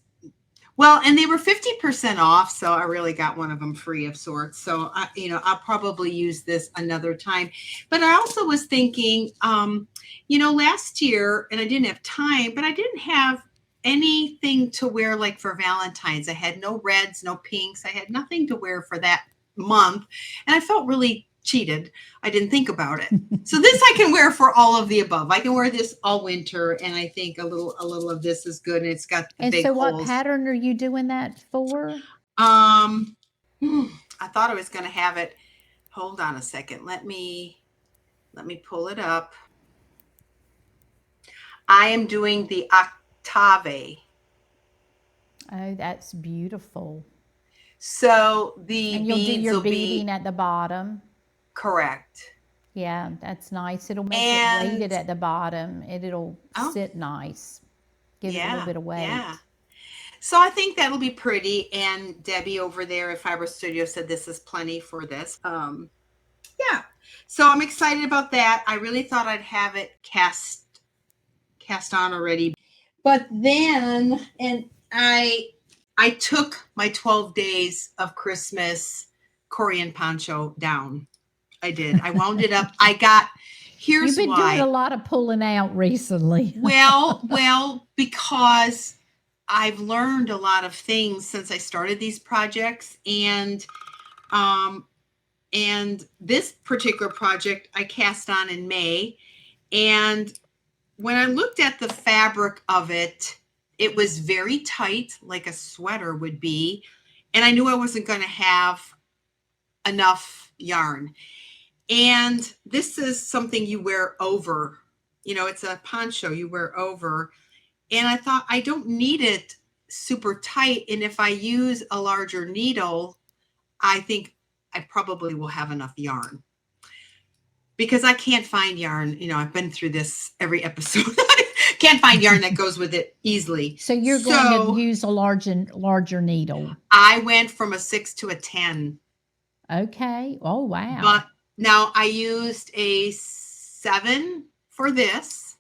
Well, and they were 50% off, so I really got one of them free of sorts. So, I'll probably use this another time. But I also was thinking, last year, and I didn't have time, but I didn't have anything to wear like for Valentine's. I had no reds, no pinks. I had nothing to wear for that month, and I felt really cheated. I didn't think about it. So this I can wear for all of the above. I can wear this all winter, and I think a little of this is good, and it's got the
And
big
so what
holes.
pattern are you doing that for?
I thought I was going to have it. Hold on a second. Let me pull it up. I am doing the Octave.
Oh, that's beautiful.
So the
And you'll do
beads
your
will
beading
be
at the bottom.
correct.
Yeah, that's nice. It'll make it
And
weighted at the bottom. It'll
oh,
sit nice. Give it a little
yeah,
bit of weight.
yeah. So I think that'll be pretty. And Debbie over there at Fiber Studio said this is plenty for this. Yeah. So I'm excited about that. I really thought I'd have it cast on already. But then, and I took my 12 days of Christmas Korean poncho down. I did. I wound it up. Here's
You've been
why.
doing a lot of pulling out recently.
Well, because I've learned a lot of things since I started these projects, and this particular project I cast on in May, and when I looked at the fabric of it, it was very tight, like a sweater would be, and I knew I wasn't going to have enough yarn. And this is something you wear over, it's a poncho you wear over. And I thought, I don't need it super tight. And if I use a larger needle, I think I probably will have enough yarn. Because I can't find yarn. I've been through this every episode. Can't find yarn that goes with it easily.
So you're going to use a larger needle.
I went from a 6 to a 10.
Okay. Oh, wow.
But now I used a 7 for this.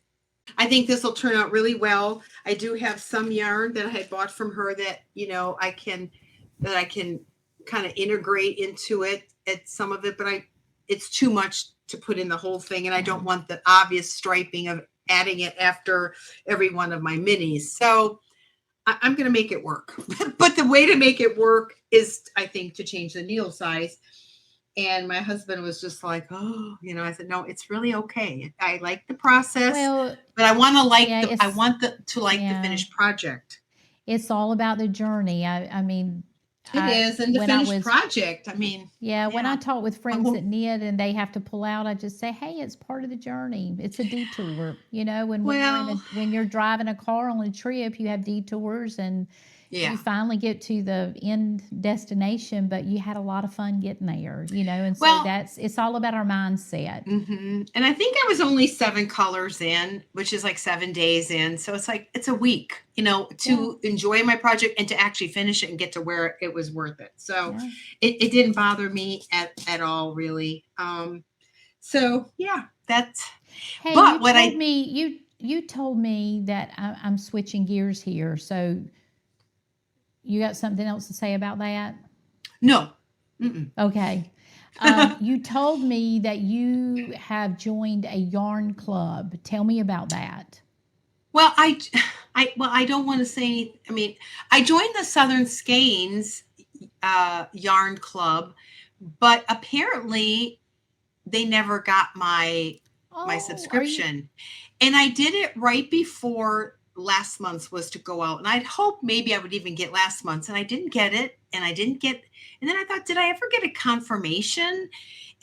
I think this will turn out really well. I do have some yarn that I had bought from her that, I can kind of integrate into it at some of it, but it's too much to put in the whole thing. And I don't want the obvious striping of adding it after every one of my minis. So I'm going to make it work. But the way to make it work is, I think, to change the needle size. And my husband was just like, oh, I said, no, it's really okay. I like the process, but I want to the finished project.
It's all about the journey. I mean,
it is. And the finished project. I mean,
when I talk with friends that knit and they have to pull out, I just say, hey, it's part of the journey. It's a detour, when you're driving a car on a trip, you have detours, and you finally get to the end destination, but you had a lot of fun getting there, and so it's all about our mindset.
Mm-hmm. And I think I was only 7 colors in, which is like 7 days in. So it's like, it's a week, to enjoy my project and to actually finish it and get to where it was worth it. So it didn't bother me at all, really. So yeah, that's,
hey,
but
you told me that I'm switching gears here. So you got something else to say about that?
No.
Okay. You told me that you have joined a yarn club. Tell me about that.
Well, I don't want to say anything. I mean, I joined the Southern Skeins yarn club, but apparently they never got my subscription. And I did it right before last month's was to go out, and I'd hoped maybe I would even get last month's, and I didn't get it, and then I thought, did I ever get a confirmation?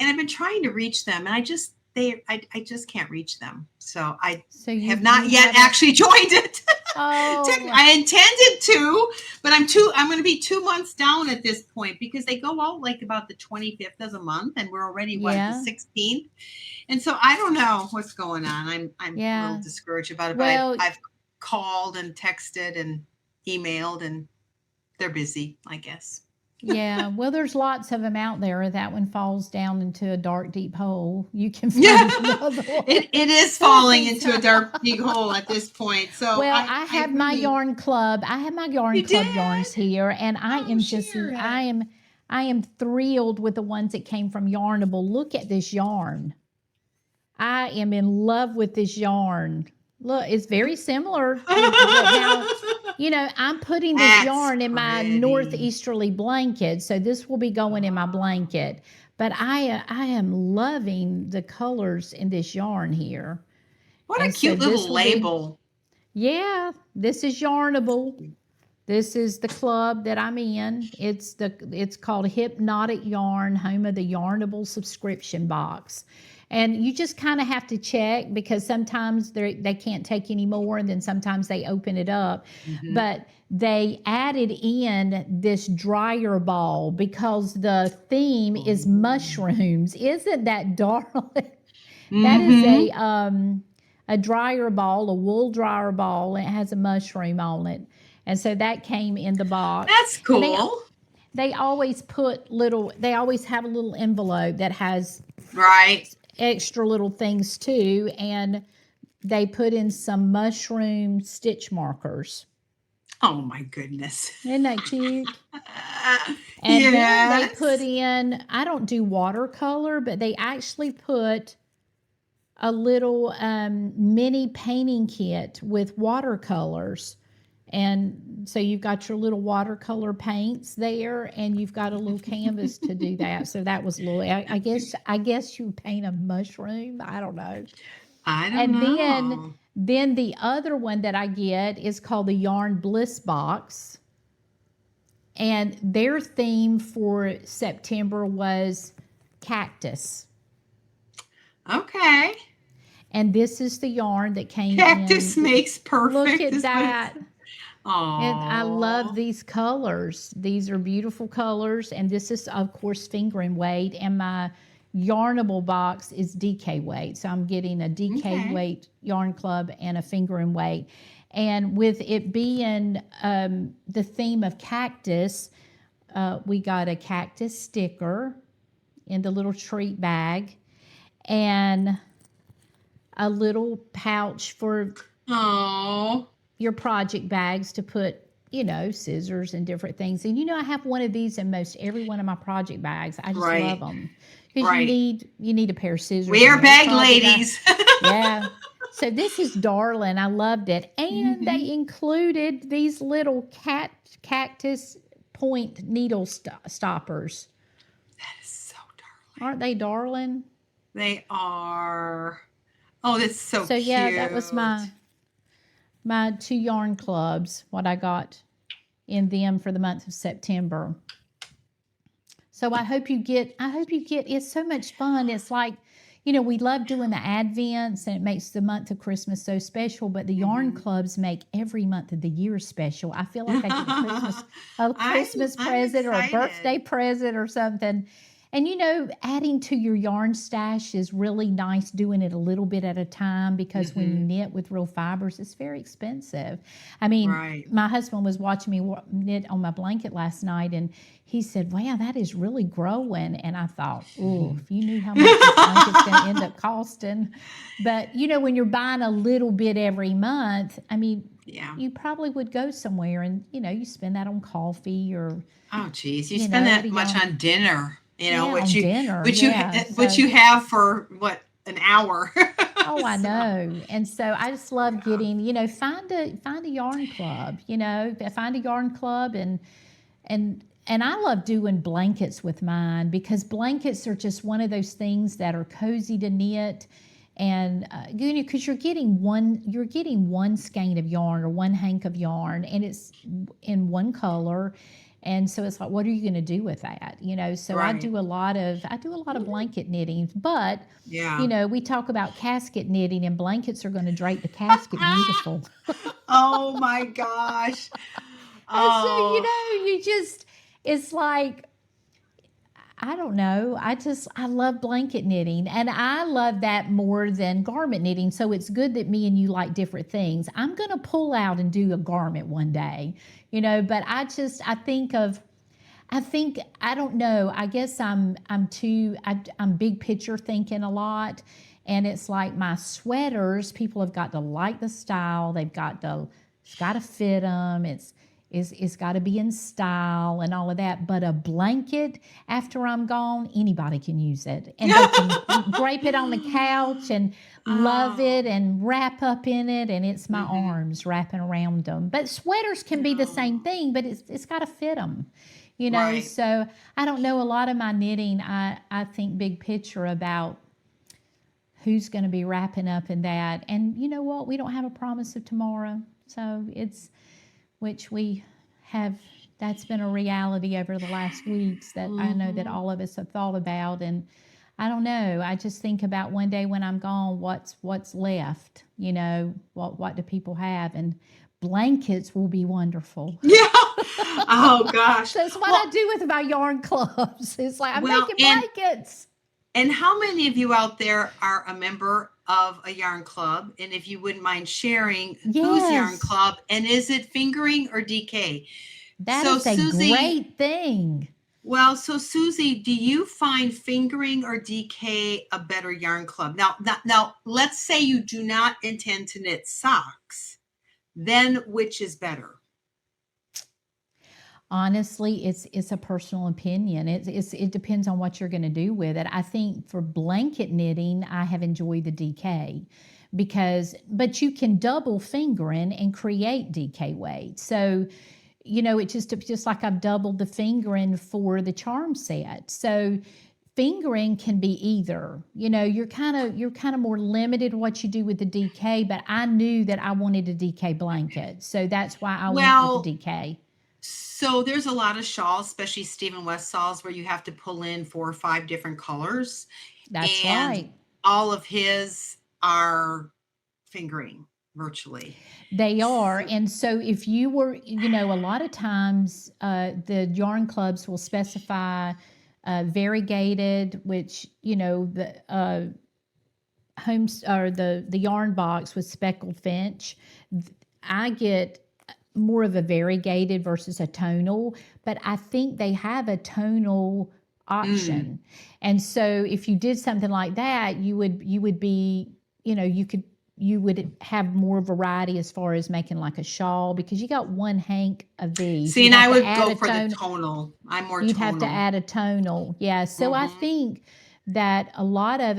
And I've been trying to reach them, and I just can't reach them. So have not yet actually joined it.
Oh.
I intended to, but I'm going to be 2 months down at this point, because they go out like about the 25th of the month, and we're already the 16th. And so I don't know what's going on. I'm a little discouraged about it, but I've called and texted and emailed, and they're busy, I guess.
Yeah, well, there's lots of them out there. If that one falls down into a dark, deep hole, you can
Yeah,
find another one.
it is falling into a dark big hole at this point. So
Well, I
I
have my
really,
yarn club. I have my yarn
you
club
did.
yarns here, and I
Oh,
am just
share it.
I am thrilled with the ones that came from Yarnable. Look at this yarn. I am in love with this yarn. Look, it's very similar. But now, I'm putting this
That's
yarn in my
pretty.
northeasterly blanket, so this will be going in my blanket. But I am loving the colors in this yarn here.
What a
And so
cute
this
little
will be-
label.
Yeah, this is Yarnable. This is the club that I'm in. It's called Hypnotic Yarn, home of the Yarnable subscription box. And you just kind of have to check because sometimes they can't take any more, and then sometimes they open it up.
Mhm.
But they added in this dryer ball because the theme is mushrooms. Isn't that darling? That is a dryer ball, a wool dryer ball, and it has a mushroom on it. And so that came in the box.
That's
And
cool.
they always they always have a little envelope that has
Right.
extra little things too. And they put in some mushroom stitch markers.
Oh my goodness.
Isn't that cute? And then they
Yes.
put in, I don't do watercolor, but they actually put a little mini painting kit with watercolors. And so you've got your little watercolor paints there, and you've got a little canvas to do that. So that was a little, I guess you paint a mushroom. I don't know.
I don't
And
know.
then the other one that I get is called the Yarn Bliss Box. And their theme for September was cactus.
Okay.
And this is the yarn that came
Cactus
in.
makes perfect.
Look at
is what
that.
Aw.
And I love these colors. These are beautiful colors. And this is, of course, finger and weight. And my Yarnable box is DK weight. So I'm getting a DK
Okay.
weight yarn club and a finger and weight. And with it being the theme of cactus, we got a cactus sticker in the little treat bag and a little pouch for
Oh.
your project bags to put, scissors and different things. And I have one of these in most every one of my project bags. I just
Right.
love them because
Right.
you need a pair of scissors.
We are
in every
bag
project bag.
ladies.
Yeah. So this is darling. I loved it, and they included these little cactus point needle stoppers.
That is so darling.
Aren't they darling?
They are. Oh, that's so
So
cute.
yeah, that was my 2 yarn clubs, what I got in them for the month of September. So I hope you get, it's so much fun. It's like, we love doing the Advents and it makes the month of Christmas so special, but the yarn clubs make every month of the year special. I feel like I get a Christmas
I'm
present or a
excited.
birthday present or something. And adding to your yarn stash is really nice, doing it a little bit at a time, because when you knit with real fibers, it's very expensive. I mean,
Right.
my husband was watching me knit on my blanket last night, and he said, wow, that is really growing. And I thought, oh, if you knew how much this blanket's going to end up costing. But, when you're buying a little bit every month, I mean,
Yeah.
you probably would go somewhere and, you spend that on coffee or
Oh, geez. You
You
spend
know,
that
what
much
do y'all-
on dinner.
Yeah, on
which you
dinner,
which
yeah,
which
so-
you have for what, an hour.
Oh, I
So,
know. And so I just love getting, find a yarn club, find a yarn club and I love doing blankets with mine, because blankets are just one of those things that are cozy to knit. And because you're getting one skein of yarn or one hank of yarn, and it's in one color. And so it's like, what are you going to do with that? So I
Right.
do a lot of blanket knitting, but
yeah.
we talk about casket knitting, and blankets are going to drape the casket beautiful.
Oh my gosh.
And so,
Oh.
it's like, I don't know. I love blanket knitting, and I love that more than garment knitting. So it's good that me and you like different things. I'm going to pull out and do a garment one day, but I think of I think I don't know. I guess I'm big picture thinking a lot, and it's like my sweaters. People have got to like the style. It's got to fit them. It's got to be in style and all of that. But a blanket after I'm gone, anybody can use it, and they can drape it on the couch and love it and wrap up in it, and it's my arms wrapping around them. But sweaters can be the same thing, but it's got to fit them.
Right.
So I don't know. A lot of my knitting, I think big picture about who's going to be wrapping up in that. And you know what? We don't have a promise of tomorrow. So which we have, that's been a reality over the last weeks that I know that all of us have thought about. And I don't know. I just think about one day when I'm gone, what's left, what do people have? And blankets will be wonderful.
Yeah. Oh gosh.
That's what I do with my yarn clubs. It's like I'm making blankets.
And how many of you out there are a member of a yarn club? And if you wouldn't mind sharing whose yarn club, and is it fingering or DK?
That is a great thing.
Well, so Susie, do you find fingering or DK a better yarn club? Now, let's say you do not intend to knit socks. Then which is better?
Honestly, it's a personal opinion. It depends on what you're going to do with it. I think for blanket knitting, I have enjoyed the DK but you can double fingering and create DK weight. So, it's just like I've doubled the fingering for the charm set. So fingering can be either. You're kind of more limited what you do with the DK, but I knew that I wanted a DK blanket. So that's why I went with the DK.
So there's a lot of shawls, especially Stephen West shawls, where you have to pull in 4 or 5 different colors.
That's right.
All of his are fingering virtually.
They are. And so if you were, a lot of times the yarn clubs will specify variegated, which, the homes or the yarn box with speckled finch. I get more of a variegated versus a tonal, but I think they have a tonal option. And so if you did something like that, you would be, you would have more variety as far as making like a shawl, because you got one hank of these.
See, and I would go for the tonal. I'm more tonal.
You'd have to add a tonal. Yeah. So I think that a lot of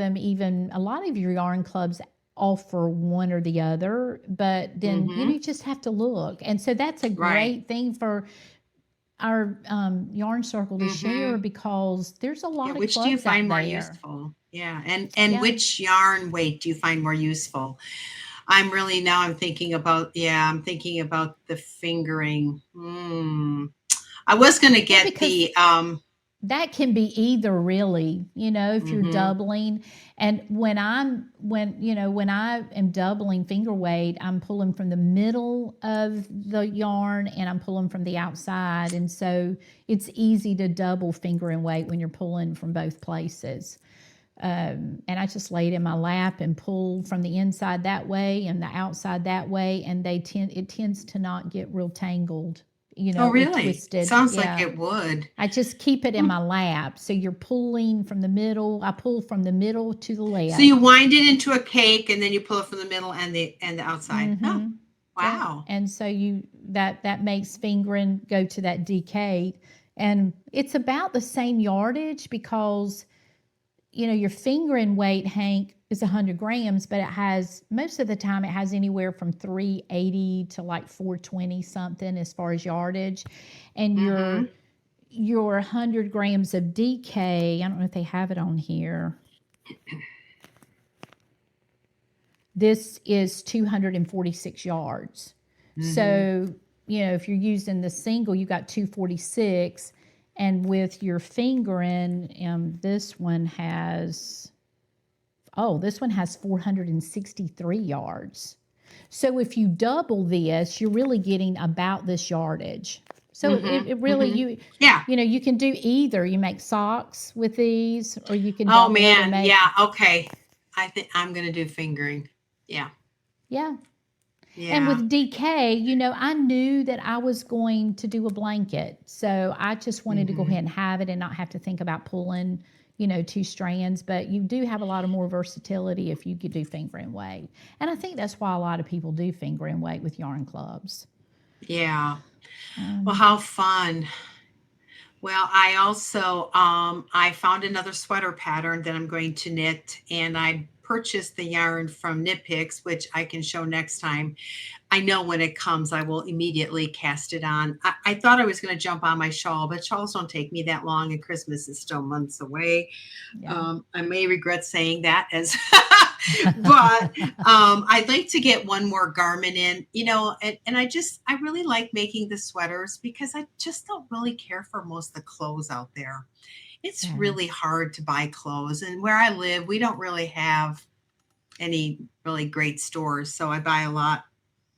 your yarn clubs offer one or the other, but then you just have to look. And so that's a great thing for our yarn circle to share, because there's a lot of
which
clubs
do you find
out
more
there.
useful? Yeah. And which yarn weight do you find more useful? I'm thinking about the fingering. I was going to get
that can be either, really, if you're doubling. And when I am doubling finger weight, I'm pulling from the middle of the yarn and I'm pulling from the outside. And so it's easy to double finger and weight when you're pulling from both places. And I just lay it in my lap and pull from the inside that way and the outside that way. And it tends to not get real tangled.
Oh, really?
Twisted.
Sounds like it would.
I just keep it in my lap. So you're pulling from the middle. I pull from the middle to the left.
So you wind it into a cake and then you pull it from the middle and the outside. Oh, wow.
Yeah. And so that makes fingering go to that DK. And it's about the same yardage, because your fingering weight, Hank, is 100 grams, but most of the time it has anywhere from 380 to like 420 something as far as yardage. And your 100 grams of DK, I don't know if they have it on here. This is 246 yards. So, if you're using the single, you got 246. And with your fingering, this one has 463 yards. So if you double this, you're really getting about this yardage. So it really, you can do either. You make socks with these, or you can double it and
yeah, okay. I think I'm going to do fingering. Yeah.
Yeah. And
Yeah.
with DK, you know, I knew that I was going to do a blanket. So I just wanted to go ahead and have it and not have to think about pulling, you know, 2 strands. But you do have a lot of more versatility if you could do finger and weight. And I think that's why a lot of people do finger and weight with yarn clubs.
Yeah. Well, how fun. Well, I also I found another sweater pattern that I'm going to knit, and I purchased the yarn from Knit Picks, which I can show next time. I know when it comes, I will immediately cast it on. I thought I was going to jump on my shawl, but shawls don't take me that long, and Christmas is still months away.
Yeah.
I may regret saying that, as but I'd like to get one more garment in, you know, and I really like making the sweaters because I just don't really care for most of the clothes out there. It's
Yeah.
really hard to buy clothes, and where I live, we don't really have any really great stores, so I buy a lot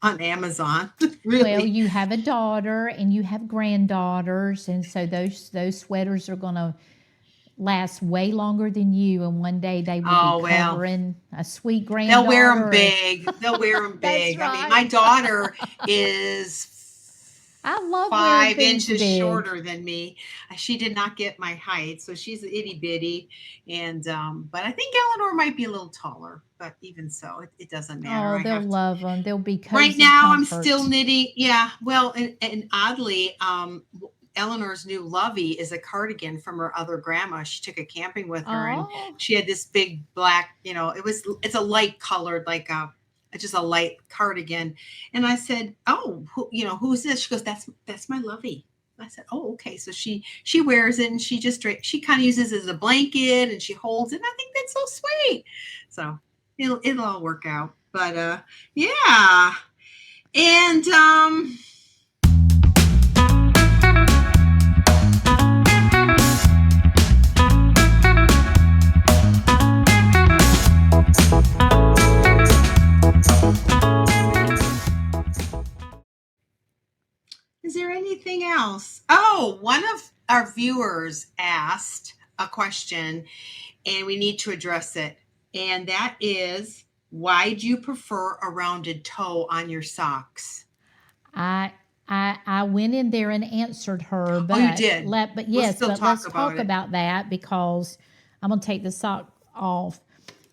on Amazon.
Well,
Really.
you have a daughter and you have granddaughters, and so those sweaters are going to last way longer than you, and one day they will
Oh,
be
well,
covering a sweet
they'll wear them
granddaughter.
big. They'll wear them
That's
big. I mean, my
right.
daughter is
I love wearing
five
things
inches
big.
shorter than me. She did not get my height, so she's itty bitty. And but I think Eleanor might be a little taller, but even so, it doesn't matter.
Oh,
I
they'll
have to.
love them. They'll be
Right
cozy
now, I'm still
comfort.
knitting. Yeah, well, and oddly, Eleanor's new lovey is a cardigan from her other grandma. She took a camping with her, and
Oh,
she had this big black. You know, it's a light colored, like just a light cardigan. And I said, "Oh, who's this?" She goes, "That's my lovey." I said, "Oh, okay." So she wears it, and she kind of uses it as a blanket, and she holds it. And I think that's so sweet. So it'll all work out. But yeah. And is there anything else? Oh, one of our viewers asked a question, and we need to address it. And that is, why do you prefer a rounded toe on your socks?
I I went in there and answered her,
Oh, you
but
did. Let's
yes,
still
but
talk
let's
about
talk
it.
about that because I'm gonna take the sock off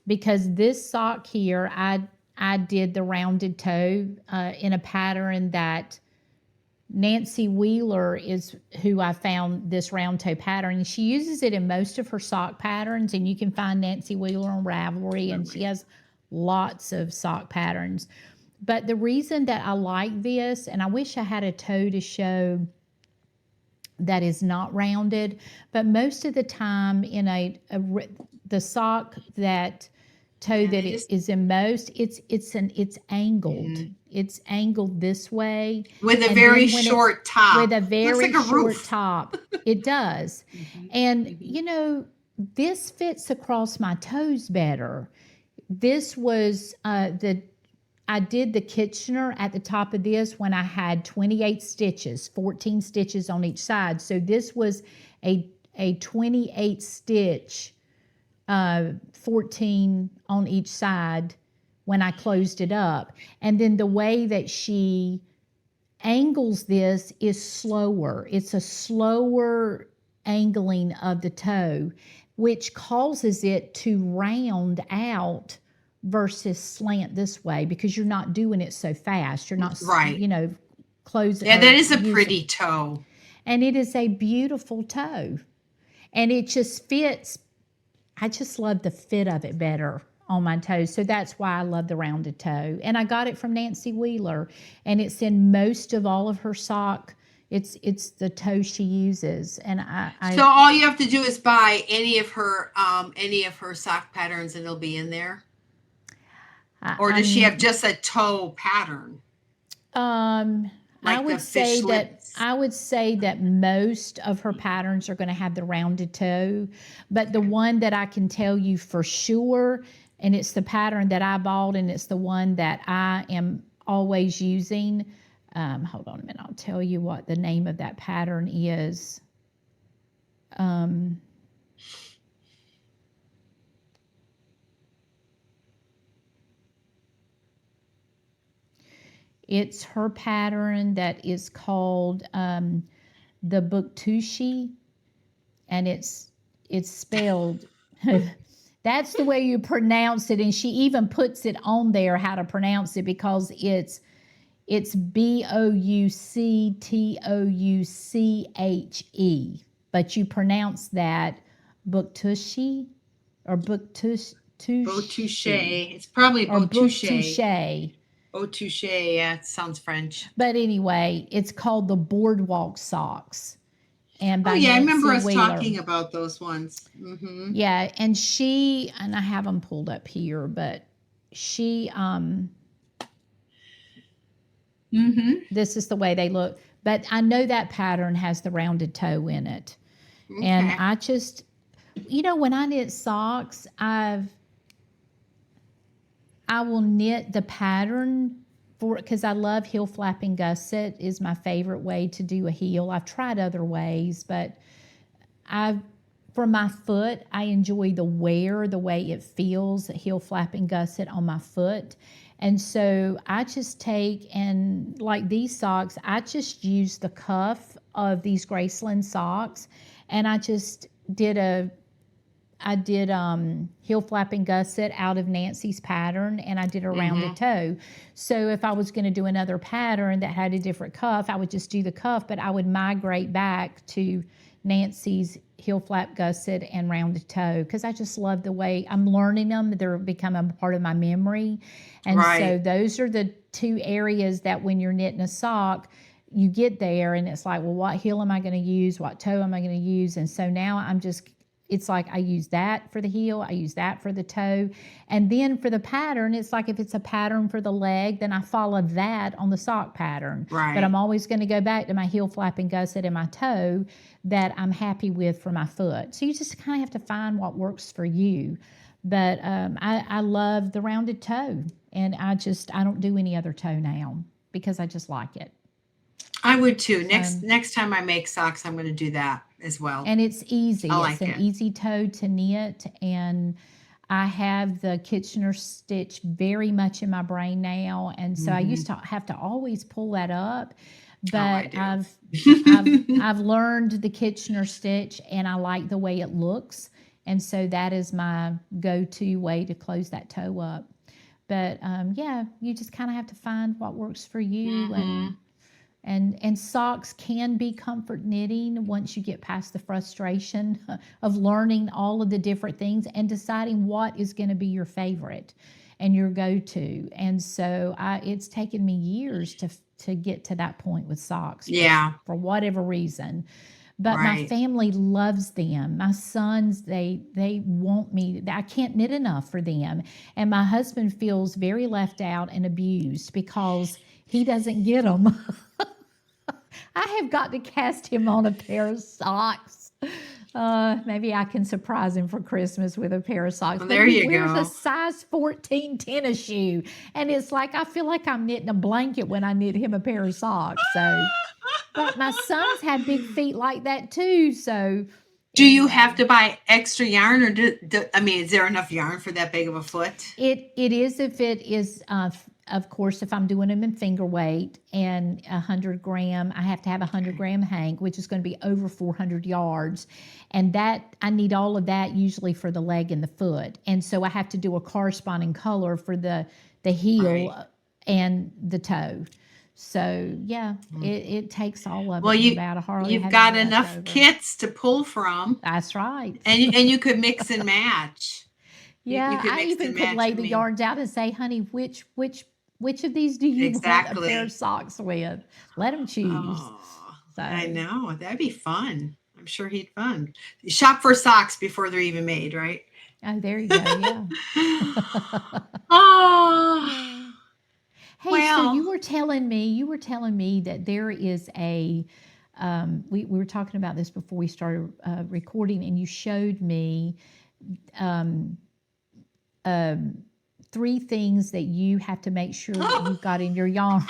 because this sock here I did the rounded toe in a pattern that Nancy Wheeler is who I found this round toe pattern. And she uses it in most of her sock patterns, and you can find Nancy Wheeler on Ravelry, and she has lots of sock patterns. But the reason that I like this, and I wish I had a toe to show that is not rounded, but most of the time in the sock that toe
Yeah,
that
they
it
just
is in most, it's angled.
Mhm.
It's angled this way,
With a
and
very
then when it
short top.
with a
Looks like
very
a
short
roof.
top, it does.
Mhm,
And
mhm.
you know, this fits across my toes better. This was the I did the Kitchener at the top of this when I had 28 stitches, 14 stitches on each side. So this was a 28 stitch, 14 on each side when I closed it up. And then the way that she angles this is slower. It's a slower angling of the toe, which causes it to round out versus slant this way because you're not doing it so fast. You're not,
Right.
closing
Yeah, that
or
is a
using.
pretty toe.
And it is a beautiful toe. And it just fits. I just love the fit of it better on my toes. So that's why I love the rounded toe. And I got it from Nancy Wheeler, and it's in most of all of her sock. It's the toe she uses, and
So all you have to do is buy any of her sock patterns, and it'll be in there. Or does she have
I'm
just a toe pattern,
I
like the
would say
fish lips?
that most of her patterns are going to have the rounded toe, but the one that I can tell you for sure, and it's the pattern that I bought, and it's the one that I am always using. Hold on a minute, I'll tell you what the name of that pattern is. Um, It's her pattern that is called the Buktushi, and it's spelled that's the way you pronounce it, and she even puts it on there how to pronounce it, because it's Bouctouche, but you pronounce that Buktushi or Buktush
Bouctouche. It's probably
or
Bouctouche.
Buktuche.
Bouctouche. Yeah, it sounds French.
But anyway, it's called the Boardwalk Socks. And by
Oh, yeah, I remember us
Nancy Wheeler.
talking about those ones. Mm-hmm.
Yeah, and I have them pulled up here, but she, this is the way they look. But I know that pattern has the rounded toe in it.
Okay.
And I just, when I knit socks, I will knit the pattern because I love heel flapping gusset is my favorite way to do a heel. I've tried other ways, but for my foot, I enjoy the wear, the way it feels, heel flapping gusset on my foot. And so I just take, and like these socks, I just use the cuff of these Graceland socks, and I just did heel flapping gusset out of Nancy's pattern, and I did a rounded toe. So if I was going to do another pattern that had a different cuff, I would just do the cuff, but I would migrate back to Nancy's heel flap gusset and rounded toe, because I just love the way I'm learning them. They're becoming a part of my memory. And so those are the two areas that when you're knitting a sock, you get there and it's like, well, what heel am I going to use? What toe am I going to use? And so now it's like I use that for the heel, I use that for the toe. And then for the pattern, it's like if it's a pattern for the leg, then I follow that on the sock pattern.
Right.
But I'm always going to go back to my heel flapping gusset and my toe that I'm happy with for my foot. So you just kind of have to find what works for you. But I love the rounded toe, and I don't do any other toe now because I just like it.
I would too. Next time I make socks, I'm going to do that as well.
And it's easy.
It's an
easy toe to knit, and I have the Kitchener stitch very much in my brain now, and so I used to have to always pull that up, but I've learned the Kitchener stitch, and I like the way it looks, and so that is my go-to way to close that toe up. But you just kind of have to find what works for you. And socks can be comfort knitting once you get past the frustration of learning all of the different things and deciding what is going to be your favorite and your go-to. And so it's taken me years to get to that point with socks. For whatever reason. But my family loves them. My sons, they want me. I can't knit enough for them. And my husband feels very left out and abused because he doesn't get them. I have got to cast him on a pair of socks. Maybe I can surprise him for Christmas with a pair of socks.
Well, there you go.
He wears a size 14 tennis shoe. And it's like, I feel like I'm knitting a blanket when I knit him a pair of socks. So, but my sons have big feet like that too. So,
do you have to buy extra yarn, or is there enough yarn for that big of a foot?
It is if it is, of course, if I'm doing them in finger weight and 100 gram, I have to have 100 gram hank, which is going to be over 400 yards. And that I need all of that usually for the leg and the foot. And so I have to do a corresponding color for the heel and the toe. So it takes all of it.
You've got enough kits to pull from.
That's right.
And you could mix and match.
Yeah, I even could lay the yarns out and say, honey, which of these do you want a pair of socks with? Let them choose.
Oh, so. I know. That'd be fun. I'm sure he'd fun. Shop for socks before they're even made, right?
Oh, there you go. Yeah.
Oh.
Hey, so you were telling me that there is a, we were talking about this before we started recording, and you showed me 3 things that you have to make sure that you've got in your yarn.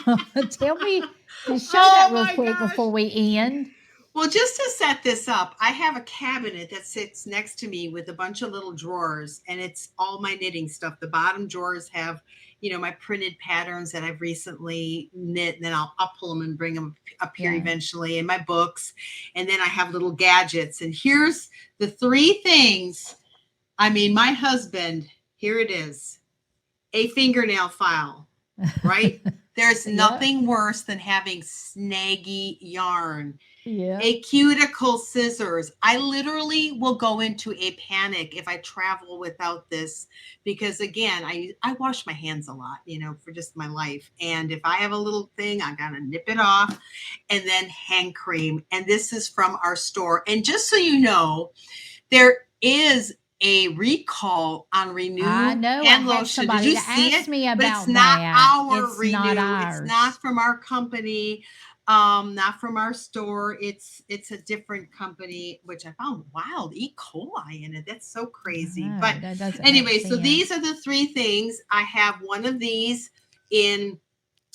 Tell me, show that real quick before we end.
Well, just to set this up, I have a cabinet that sits next to me with a bunch of little drawers, and it's all my knitting stuff. The bottom drawers have my printed patterns that I've recently knit, and then I'll pull them and bring them up here eventually, in my books. And then I have little gadgets. And here's the 3 things. I mean, my husband, here it is, a fingernail file, right? There's nothing worse than having snaggy yarn. A cuticle scissors. I literally will go into a panic if I travel without this, because again, I wash my hands a lot, for just my life. And if I have a little thing, I gotta nip it off. And then hand cream. And this is from our store. And just so you know, there is a recall on Renew hand lotion. Did you see it?
Me about
but it's not our
it's
Renew.
Not ours.
It's not from our company. Not from our store. It's a different company, which I found wild. E. coli in it. That's so crazy. But anyway, so these are the 3 things. I have one of these in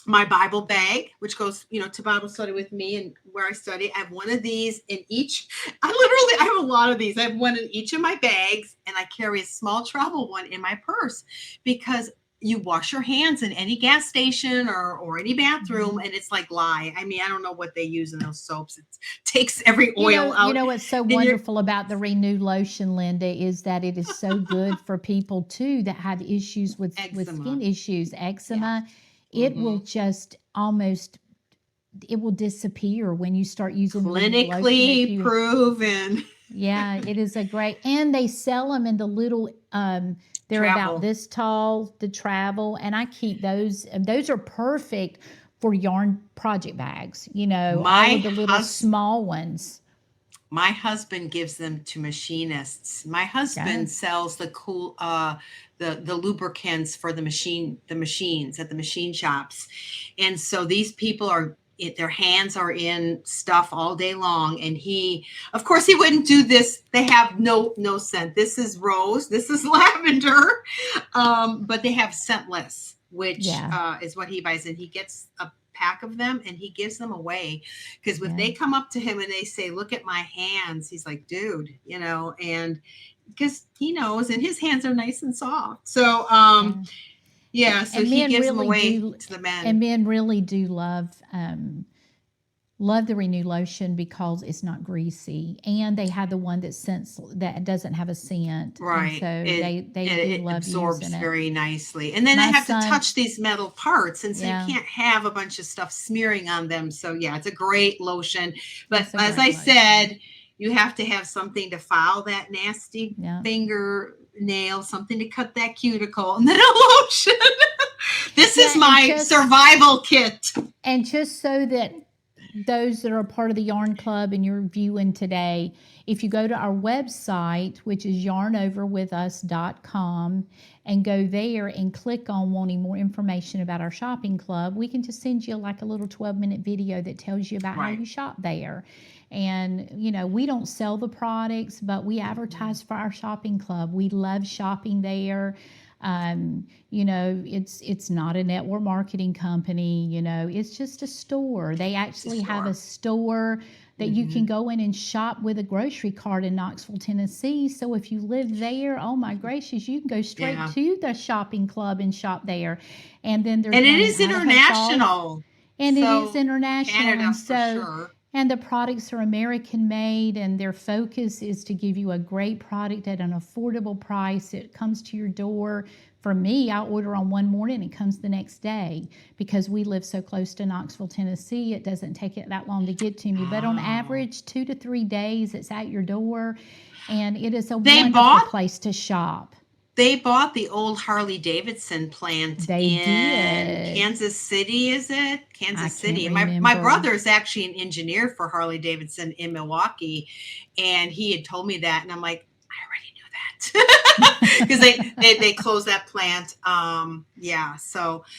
my Bible bag, which goes, to Bible study with me and where I study. I have one of these in each. I have a lot of these. I have one in each of my bags, and I carry a small travel one in my purse, because you wash your hands in any gas station or any bathroom, and it's like lye. I mean, I don't know what they use in those soaps. It takes every oil out.
You know what's so wonderful about the Renew lotion, Linda, is that it is so good for people too that have issues with skin issues, eczema. It will just it will disappear when you start using
clinically proven.
Yeah, it is a great, and they sell them in the little they're about this tall, the travel, and I keep those, and those are perfect for yarn project bags, all of the little small ones.
My husband gives them to machinists. My husband sells the cool the lubricants for the machines at the machine shops. And so these people their hands are in stuff all day long. And of course he wouldn't do this. They have no scent. This is rose. This is lavender. But they have scentless, which is what he buys. And he gets a pack of them and he gives them away, because if they come up to him and they say, "Look at my hands," he's like, "Dude," and because he knows, and his hands are nice and soft. So so he gives them away to the men.
And men really do love the Renew lotion because it's not greasy, and they have the one that doesn't have a scent.
Right.
And so they do love
absorbs
using it
very nicely. And then they have to touch these metal parts, and so you can't have a bunch of stuff smearing on them. So it's a great lotion. But as I said, you have to have something to file that nasty fingernail, something to cut that cuticle, and then a lotion. This is my survival kit.
And just so that those that are part of the Yarn Club and you're viewing today, if you go to our website, which is yarnoverwithus.com, and go there and click on wanting more information about our shopping club, we can just send you like a little 12-minute video that tells you about how you shop there. And, we don't sell the products, but we advertise for our shopping club. We love shopping there. It's not a network marketing company, it's just a store. They actually have a store that you can go in and shop with a grocery cart in Knoxville, Tennessee. So if you live there, oh my gracious, you can go straight to the shopping club and shop there. And then there's
it is international.
And it is international.
Canada, for sure.
And the products are American made, and their focus is to give you a great product at an affordable price. It comes to your door. For me, I order on one morning and it comes the next day, because we live so close to Knoxville, Tennessee. It doesn't take it that long to get to me. But on average, 2 to 3 days, it's at your door. And it is a wonderful place to shop.
They bought the old Harley Davidson plant in Kansas City, is it? Kansas City. My brother is actually an engineer for Harley Davidson in Milwaukee, and he had told me that, and I'm like, I already knew that, because they closed that plant. But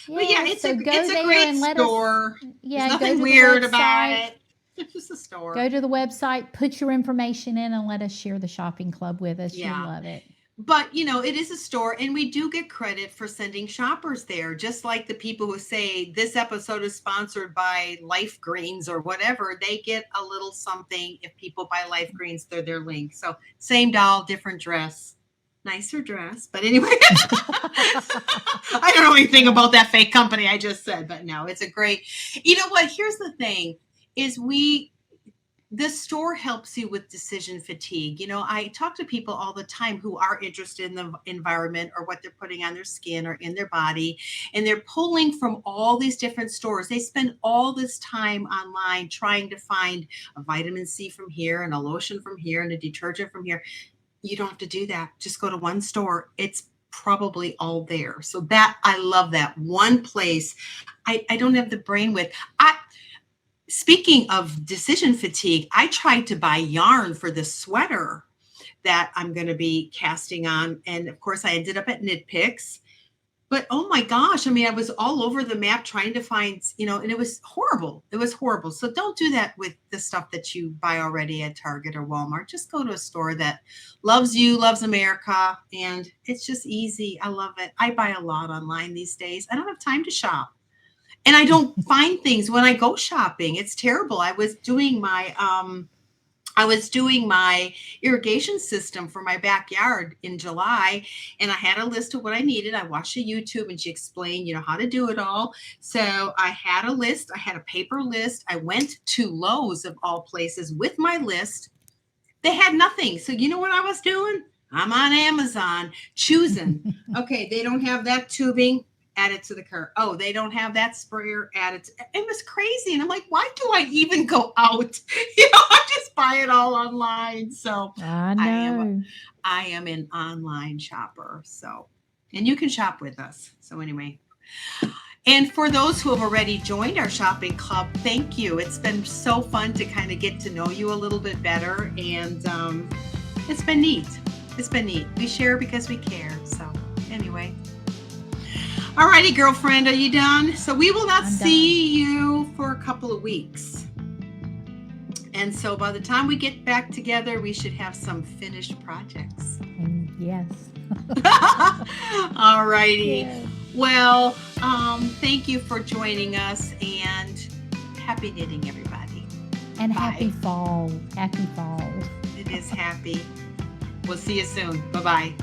it's a great store. There's nothing weird about it. It's just a store.
Go to the website, put your information in, and let us share the shopping club with us.
Yeah.
You'll love it.
But, it is a store, and we do get credit for sending shoppers there, just like the people who say this episode is sponsored by Life Greens or whatever. They get a little something if people buy Life Greens through their link. So same doll, different dress. nicer dress. But anyway, I don't know anything about that fake company I just said, but no, it's a great, you know what? Here's the thing is the store helps you with decision fatigue. You know, I talk to people all the time who are interested in the environment or what they're putting on their skin or in their body, and they're pulling from all these different stores. They spend all this time online trying to find a vitamin C from here and a lotion from here and a detergent from here. You don't have to do that. Just go to one store. It's probably all there. So that, I love that one place. I don't have the brain with. Speaking of decision fatigue, I tried to buy yarn for the sweater that I'm going to be casting on. And of course, I ended up at Knit Picks. But oh my gosh, I mean, I was all over the map trying to find, you know, and it was horrible. It was horrible. So don't do that with the stuff that you buy already at Target or Walmart. Just go to a store that loves you, loves America, and it's just easy. I love it. I buy a lot online these days. I don't have time to shop. And I don't find things when I go shopping. It's terrible. I was doing my irrigation system for my backyard in July, and I had a list of what I needed. I watched a YouTube and she explained, you know, how to do it all. So I had a list. I had a paper list. I went to Lowe's of all places with my list. They had nothing. So you know what I was doing? I'm on Amazon choosing. Okay, they don't have that tubing. Add it to the cart. Oh, they don't have that sprayer. Add it. It was crazy. And I'm like, why do I even go out? You know, I just buy it all online. So
I know.
I am an online shopper. So, and you can shop with us. So anyway, and for those who have already joined our shopping club, thank you. It's been so fun to kind of get to know you a little bit better. And it's been neat. It's been neat. We share because we care. So anyway. All righty, girlfriend, are you done? So we will not see you for a couple of weeks. And so by the time we get back together, we should have some finished projects.
Yes.
All righty.
Yes.
Well, thank you for joining us, and happy knitting, everybody.
And
Bye.
happy fall. Happy fall.
It is happy. We'll see you soon. Bye-bye.